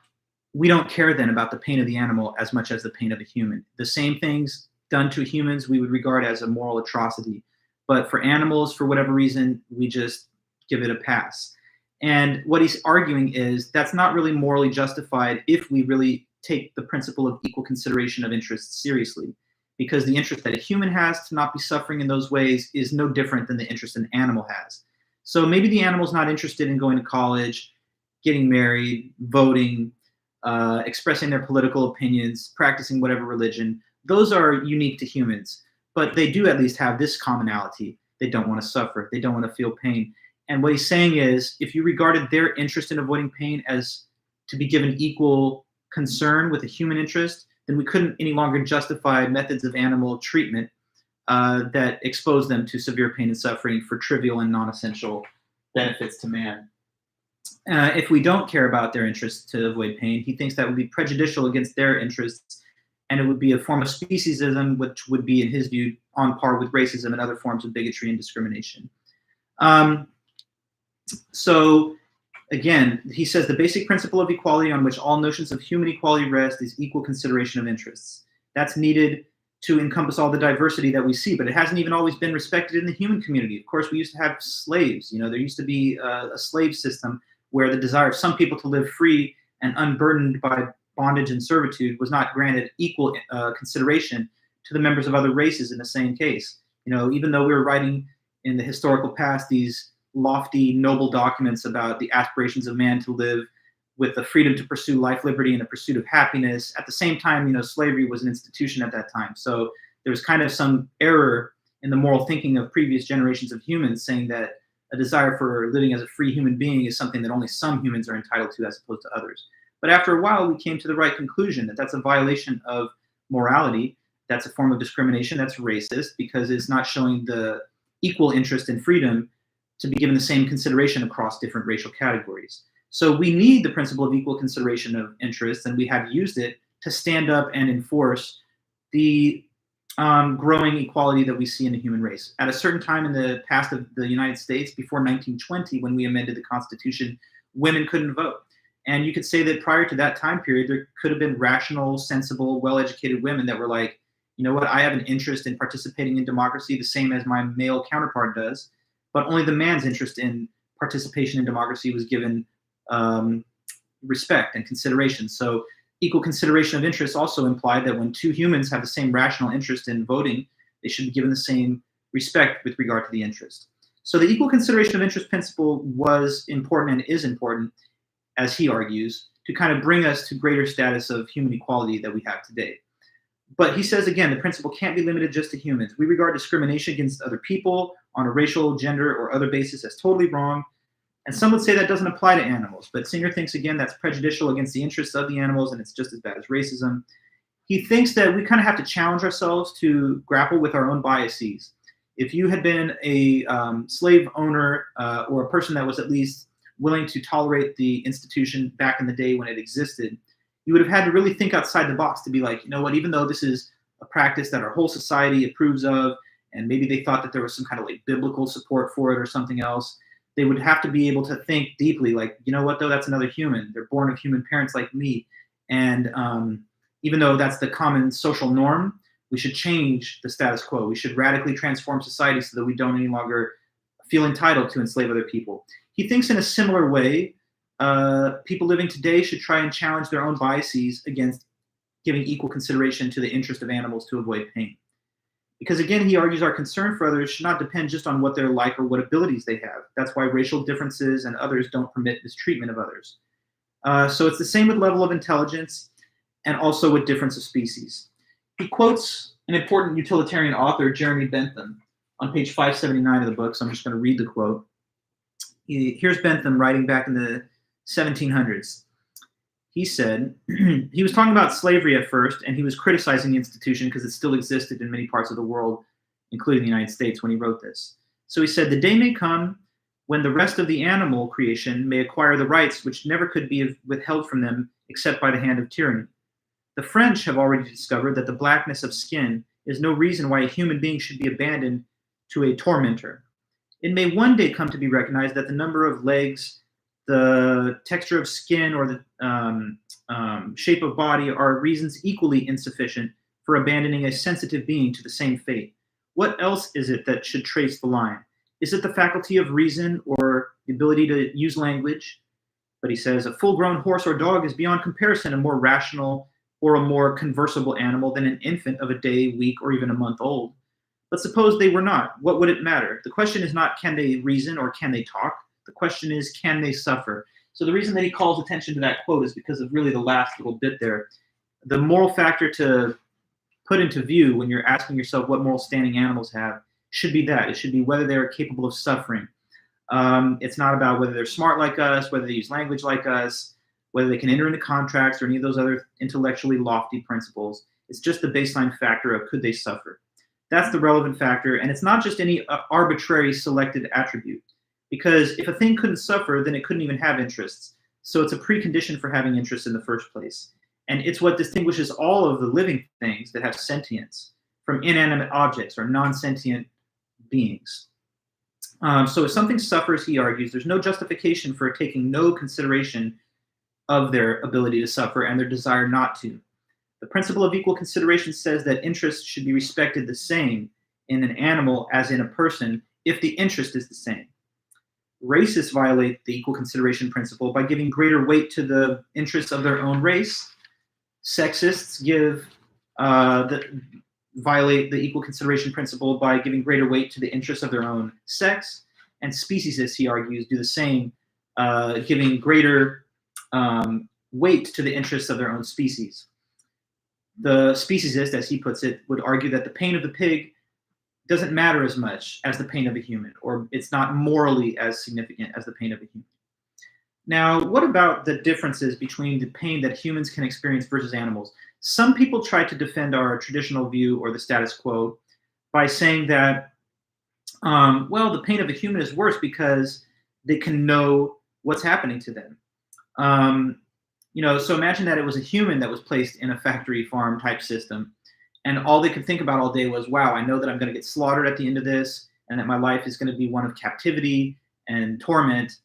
we don't care then about the pain of the animal as much as the pain of a human. The same things done to humans we would regard as a moral atrocity. But for animals, for whatever reason, we just give it a pass. And what he's arguing is that's not really morally justified if we really take the principle of equal consideration of interests seriously, because the interest that a human has to not be suffering in those ways is no different than the interest an animal has. So maybe the animal's not interested in going to college, getting married, voting, expressing their political opinions, practicing whatever religion. Those are unique to humans, but they do at least have this commonality. They don't want to suffer. They don't want to feel pain. And what he's saying is, if you regarded their interest in avoiding pain as to be given equal concern with a human interest, then we couldn't any longer justify methods of animal treatment that expose them to severe pain and suffering for trivial and non-essential benefits to man. If we don't care about their interests to avoid pain, he thinks that would be prejudicial against their interests, and it would be a form of speciesism, which would be, in his view, on par with racism and other forms of bigotry and discrimination. So again, he says the basic principle of equality on which all notions of human equality rest is equal consideration of interests. That's needed to encompass all the diversity that we see, but it hasn't even always been respected in the human community. Of course, we used to have slaves. There used to be a slave system where the desire of some people to live free and unburdened by bondage and servitude was not granted equal consideration to the members of other races in the same case. Even though we were writing in the historical past these lofty, noble documents about the aspirations of man to live with the freedom to pursue life, liberty, and the pursuit of happiness. At the same time, slavery was an institution at that time. So there was kind of some error in the moral thinking of previous generations of humans saying that a desire for living as a free human being is something that only some humans are entitled to as opposed to others. But after a while, we came to the right conclusion that that's a violation of morality. That's a form of discrimination. That's racist because it's not showing the equal interest in freedom to be given the same consideration across different racial categories. So we need the principle of equal consideration of interests, and we have used it to stand up and enforce the growing equality that we see in the human race. At a certain time in the past of the United States, before 1920, when we amended the Constitution, women couldn't vote. And you could say that prior to that time period, there could have been rational, sensible, well-educated women that were like, you know what, I have an interest in participating in democracy the same as my male counterpart does, but only the man's interest in participation in democracy was given respect and consideration. So equal consideration of interests also implied that when two humans have the same rational interest in voting, they should be given the same respect with regard to the interest. So the equal consideration of interest principle was important and is important, as he argues, to kind of bring us to greater status of human equality that we have today. But he says, again, the principle can't be limited just to humans. We regard discrimination against other people on a racial, gender, or other basis as totally wrong. And some would say that doesn't apply to animals. But Singer thinks, again, that's prejudicial against the interests of the animals, and it's just as bad as racism. He thinks that we kind of have to challenge ourselves to grapple with our own biases. If you had been a slave owner or a person that was at least willing to tolerate the institution back in the day when it existed, you would have had to really think outside the box to be like, you know what, even though this is a practice that our whole society approves of, and maybe they thought that there was some kind of like biblical support for it or something else, they would have to be able to think deeply, like, you know what, though, that's another human. They're born of human parents like me. And even though that's the common social norm, we should change the status quo. We should radically transform society so that we don't any longer feel entitled to enslave other people. He thinks in a similar way, people living today should try and challenge their own biases against giving equal consideration to the interest of animals to avoid pain. Because again, he argues our concern for others should not depend just on what they're like or what abilities they have. That's why racial differences and others don't permit mistreatment of others. So it's the same with level of intelligence and also with difference of species. He quotes an important utilitarian author, Jeremy Bentham, on page 579 of the book, so I'm just going to read the quote. Here's Bentham writing back in the 1700s. He said, he was talking about slavery at first, and he was criticizing the institution because it still existed in many parts of the world, including the United States, when he wrote this. So he said, the day may come when the rest of the animal creation may acquire the rights which never could be withheld from them except by the hand of tyranny. The French have already discovered that the blackness of skin is no reason why a human being should be abandoned to a tormentor. It may one day come to be recognized that the number of legs, the texture of skin, or the shape of body are reasons equally insufficient for abandoning a sensitive being to the same fate. What else is it that should trace the line? Is it the faculty of reason or the ability to use language? But he says, a full-grown horse or dog is beyond comparison a more rational or a more conversable animal than an infant of a day, week, or even a month old. But suppose they were not, what would it matter? The question is not can they reason or can they talk? The question is, can they suffer? So the reason that he calls attention to that quote is because of really the last little bit there. The moral factor to put into view when you're asking yourself what moral standing animals have should be that. It should be whether they're capable of suffering. It's not about whether they're smart like us, whether they use language like us, whether they can enter into contracts or any of those other intellectually lofty principles. It's just the baseline factor of could they suffer. That's the relevant factor, and it's not just any arbitrary selected attribute. Because if a thing couldn't suffer, then it couldn't even have interests. So it's a precondition for having interests in the first place. And it's what distinguishes all of the living things that have sentience from inanimate objects or non-sentient beings. So if something suffers, he argues, there's no justification for taking no consideration of their ability to suffer and their desire not to. The principle of equal consideration says that interests should be respected the same in an animal as in a person if the interest is the same. Racists violate the equal consideration principle by giving greater weight to the interests of their own race. Sexists violate the equal consideration principle by giving greater weight to the interests of their own sex. And speciesists, he argues, do the same, giving greater weight to the interests of their own species. The speciesist, as he puts it, would argue that the pain of the pig doesn't matter as much as the pain of a human, or it's not morally as significant as the pain of a human. Now, what about the differences between the pain that humans can experience versus animals? Some people try to defend our traditional view or the status quo by saying that, well, the pain of a human is worse because they can know what's happening to them. So imagine that it was a human that was placed in a factory farm type system, and all they could think about all day was, wow, I know that I'm going to get slaughtered at the end of this, and that my life is going to be one of captivity and torment,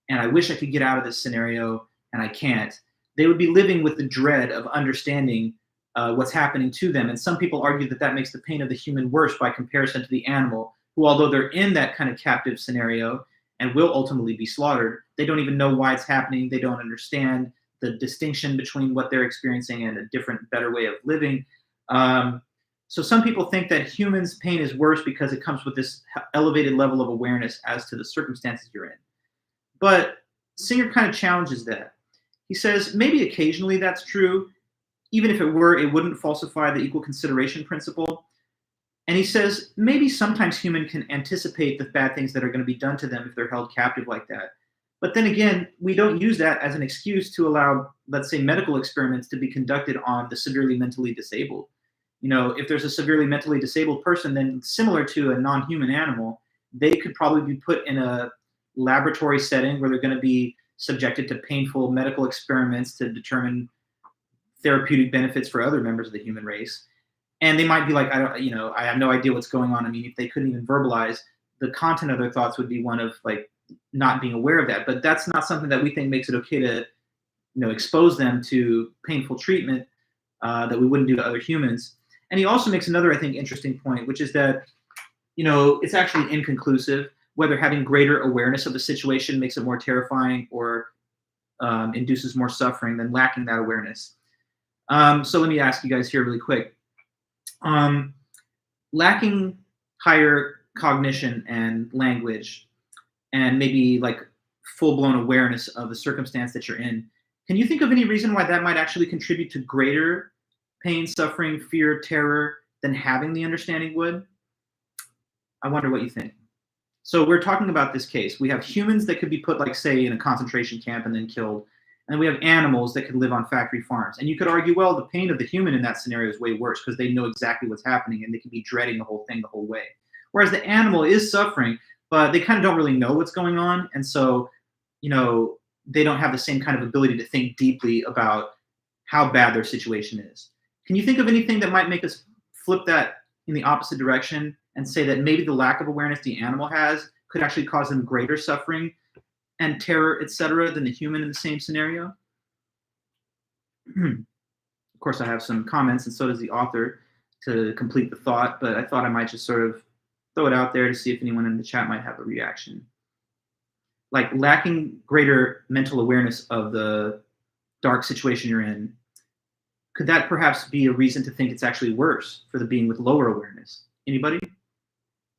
and I wish I could get out of this scenario, and I can't. They would be living with the dread of understanding what's happening to them. And some people argue that that makes the pain of the human worse by comparison to the animal, who, although they're in that kind of captive scenario and will ultimately be slaughtered, they don't even know why it's happening. They don't understand. the distinction between what they're experiencing and a different, better way of living. So some people think that humans' pain is worse because it comes with this elevated level of awareness as to the circumstances you're in. But Singer kind of challenges that. He says maybe occasionally that's true. Even if it were, it wouldn't falsify the equal consideration principle. And he says maybe sometimes humans can anticipate the bad things that are going to be done to them if they're held captive like that. But then again, we don't use that as an excuse to allow, let's say, medical experiments to be conducted on the severely mentally disabled. If there's a severely mentally disabled person, then similar to a non-human animal, they could probably be put in a laboratory setting where they're going to be subjected to painful medical experiments to determine therapeutic benefits for other members of the human race. And they might be like, I have no idea what's going on. I mean, if they couldn't even verbalize, the content of their thoughts would be one of like not being aware of that. But that's not something that we think makes it okay to, expose them to painful treatment that we wouldn't do to other humans. And he also makes another, I think, interesting point, which is that, it's actually inconclusive whether having greater awareness of the situation makes it more terrifying or induces more suffering than lacking that awareness. So let me ask you guys here really quick. Lacking higher cognition and language and maybe like full-blown awareness of the circumstance that you're in, can you think of any reason why that might actually contribute to greater pain, suffering, fear, terror than having the understanding would? I wonder what you think. So we're talking about this case. We have humans that could be put, like, say, in a concentration camp and then killed. And we have animals that could live on factory farms. And you could argue, well, the pain of the human in that scenario is way worse because they know exactly what's happening and they can be dreading the whole thing the whole way. Whereas the animal is suffering, but they kind of don't really know what's going on. And so, they don't have the same kind of ability to think deeply about how bad their situation is. Can you think of anything that might make us flip that in the opposite direction and say that maybe the lack of awareness the animal has could actually cause them greater suffering and terror, etc., than the human in the same scenario? Of course, I have some comments, and so does the author to complete the thought, but I thought I might just sort of throw it out there to see if anyone in the chat might have a reaction. Like, lacking greater mental awareness of the dark situation you're in, could that perhaps be a reason to think it's actually worse for the being with lower awareness? Anybody?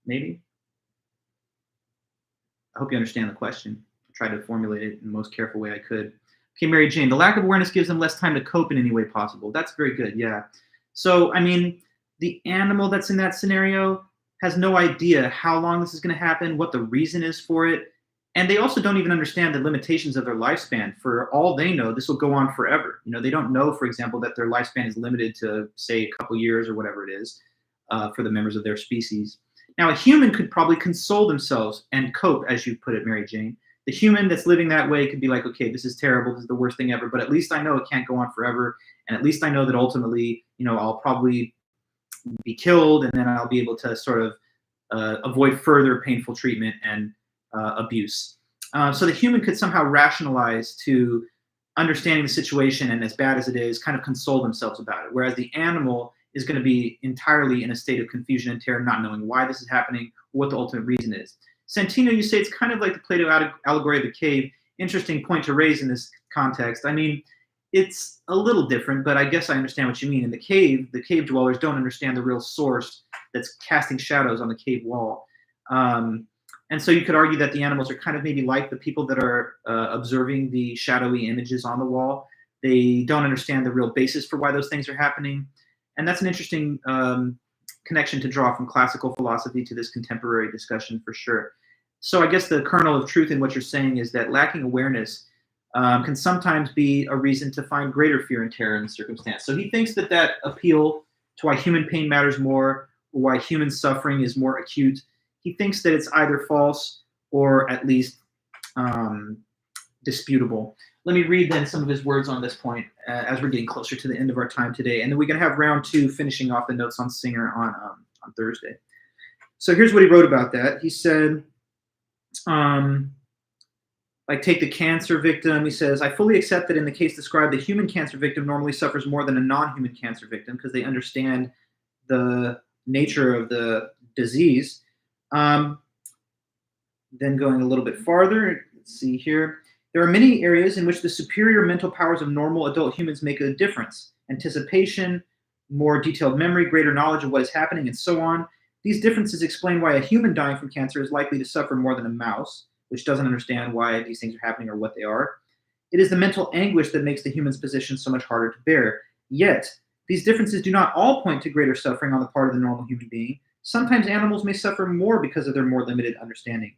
Maybe? I hope you understand the question. I tried to formulate it in the most careful way I could. Okay, Mary Jane, the lack of awareness gives them less time to cope in any way possible. That's very good, yeah. So, I mean, the animal that's in that scenario has no idea how long this is going to happen, what the reason is for it, and they also don't even understand the limitations of their lifespan. For all they know, this will go on forever. They don't know, for example, that their lifespan is limited to, say, a couple years or whatever it is for the members of their species. Now, a human could probably console themselves and cope, as you put it, Mary Jane. The human that's living that way could be like, okay, this is terrible, this is the worst thing ever, but at least I know it can't go on forever, and at least I know that ultimately, I'll probably be killed, and then I'll be able to sort of avoid further painful treatment and abuse. So the human could somehow rationalize to understanding the situation, and as bad as it is, kind of console themselves about it, whereas the animal is going to be entirely in a state of confusion and terror, not knowing why this is happening, or what the ultimate reason is. Santino, you say it's kind of like the Plato allegory of the cave. Interesting point to raise in this context. I mean, it's a little different, but I guess I understand what you mean. In the cave dwellers don't understand the real source that's casting shadows on the cave wall. And so you could argue that the animals are kind of maybe like the people that are observing the shadowy images on the wall. They don't understand the real basis for why those things are happening. And that's an interesting connection to draw from classical philosophy to this contemporary discussion for sure. So I guess the kernel of truth in what you're saying is that lacking awareness can sometimes be a reason to find greater fear and terror in the circumstance. So he thinks that appeal to why human pain matters more, or why human suffering is more acute, he thinks that it's either false or at least disputable. Let me read then some of his words on this point as we're getting closer to the end of our time today. And then we're going to have round two, finishing off the notes on Singer on Thursday. So here's what he wrote about that. He said, like, take the cancer victim. He says, I fully accept that in the case described, the human cancer victim normally suffers more than a non-human cancer victim because they understand the nature of the disease. Then going a little bit farther, let's see here. There are many areas in which the superior mental powers of normal adult humans make a difference. Anticipation, more detailed memory, greater knowledge of what is happening, and so on. These differences explain why a human dying from cancer is likely to suffer more than a mouse, which doesn't understand why these things are happening or what they are. It is the mental anguish that makes the human's position so much harder to bear. Yet, these differences do not all point to greater suffering on the part of the normal human being. Sometimes animals may suffer more because of their more limited understanding.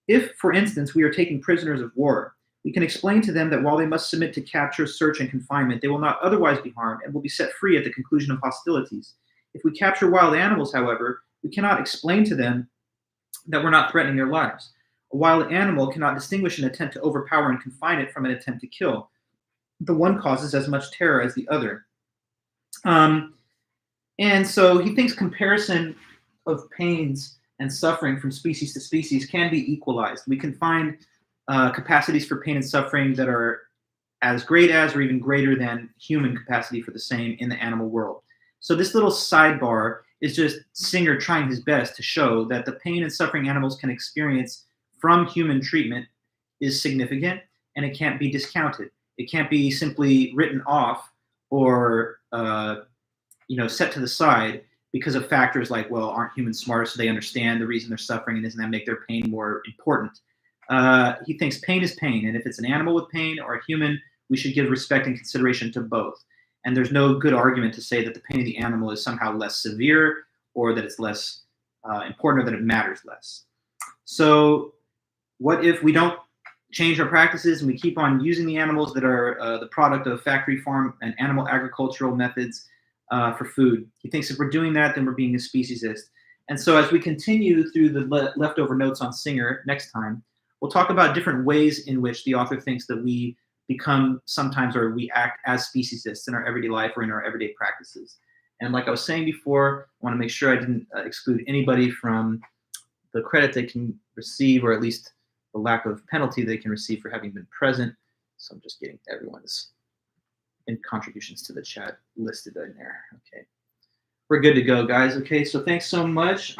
If, for instance, we are taking prisoners of war, we can explain to them that while they must submit to capture, search, and confinement, they will not otherwise be harmed and will be set free at the conclusion of hostilities. If we capture wild animals, however, we cannot explain to them that we're not threatening their lives. A wild animal cannot distinguish an attempt to overpower and confine it from an attempt to kill. The one causes as much terror as the other. And so he thinks comparison of pains and suffering from species to species can be equalized. We can find capacities for pain and suffering that are as great as or even greater than human capacity for the same in the animal world. So this little sidebar is just Singer trying his best to show that the pain and suffering animals can experience from human treatment is significant, and it can't be discounted. It can't be simply written off or set to the side because of factors like, well, aren't humans smarter so they understand the reason they're suffering, and doesn't that make their pain more important? He thinks pain is pain, and if it's an animal with pain or a human, we should give respect and consideration to both. And there's no good argument to say that the pain of the animal is somehow less severe or that it's less important or that it matters less. So what if we don't change our practices and we keep on using the animals that are the product of factory farm and animal agricultural methods for food? He thinks if we're doing that, then we're being a speciesist. And so as we continue through the leftover notes on Singer next time, we'll talk about different ways in which the author thinks that we become sometimes, or we act as speciesists in our everyday life or in our everyday practices. And like I was saying before, I want to make sure I didn't exclude anybody from the credit they can receive, or at least the lack of penalty they can receive for having been present. So I'm just getting everyone's contributions to the chat listed in there. Okay. We're good to go, guys. Okay, so thanks so much.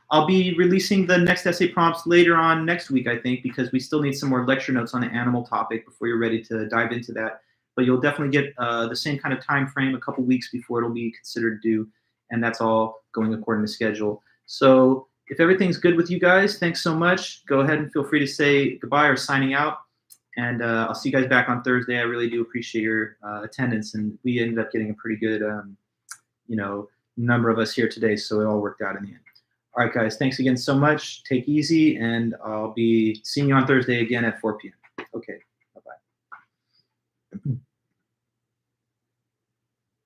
I'll be releasing the next essay prompts later on next week, I think, because we still need some more lecture notes on the animal topic before you're ready to dive into that. But you'll definitely get the same kind of time frame a couple weeks before it'll be considered due, and that's all going according to schedule. So if everything's good with you guys, thanks so much. Go ahead and feel free to say goodbye or signing out. And I'll see you guys back on Thursday. I really do appreciate your attendance, and we ended up getting a pretty good, number of us here today, so it all worked out in the end. All right, guys, thanks again so much. Take easy, and I'll be seeing you on Thursday again at 4 p.m. Okay, bye-bye.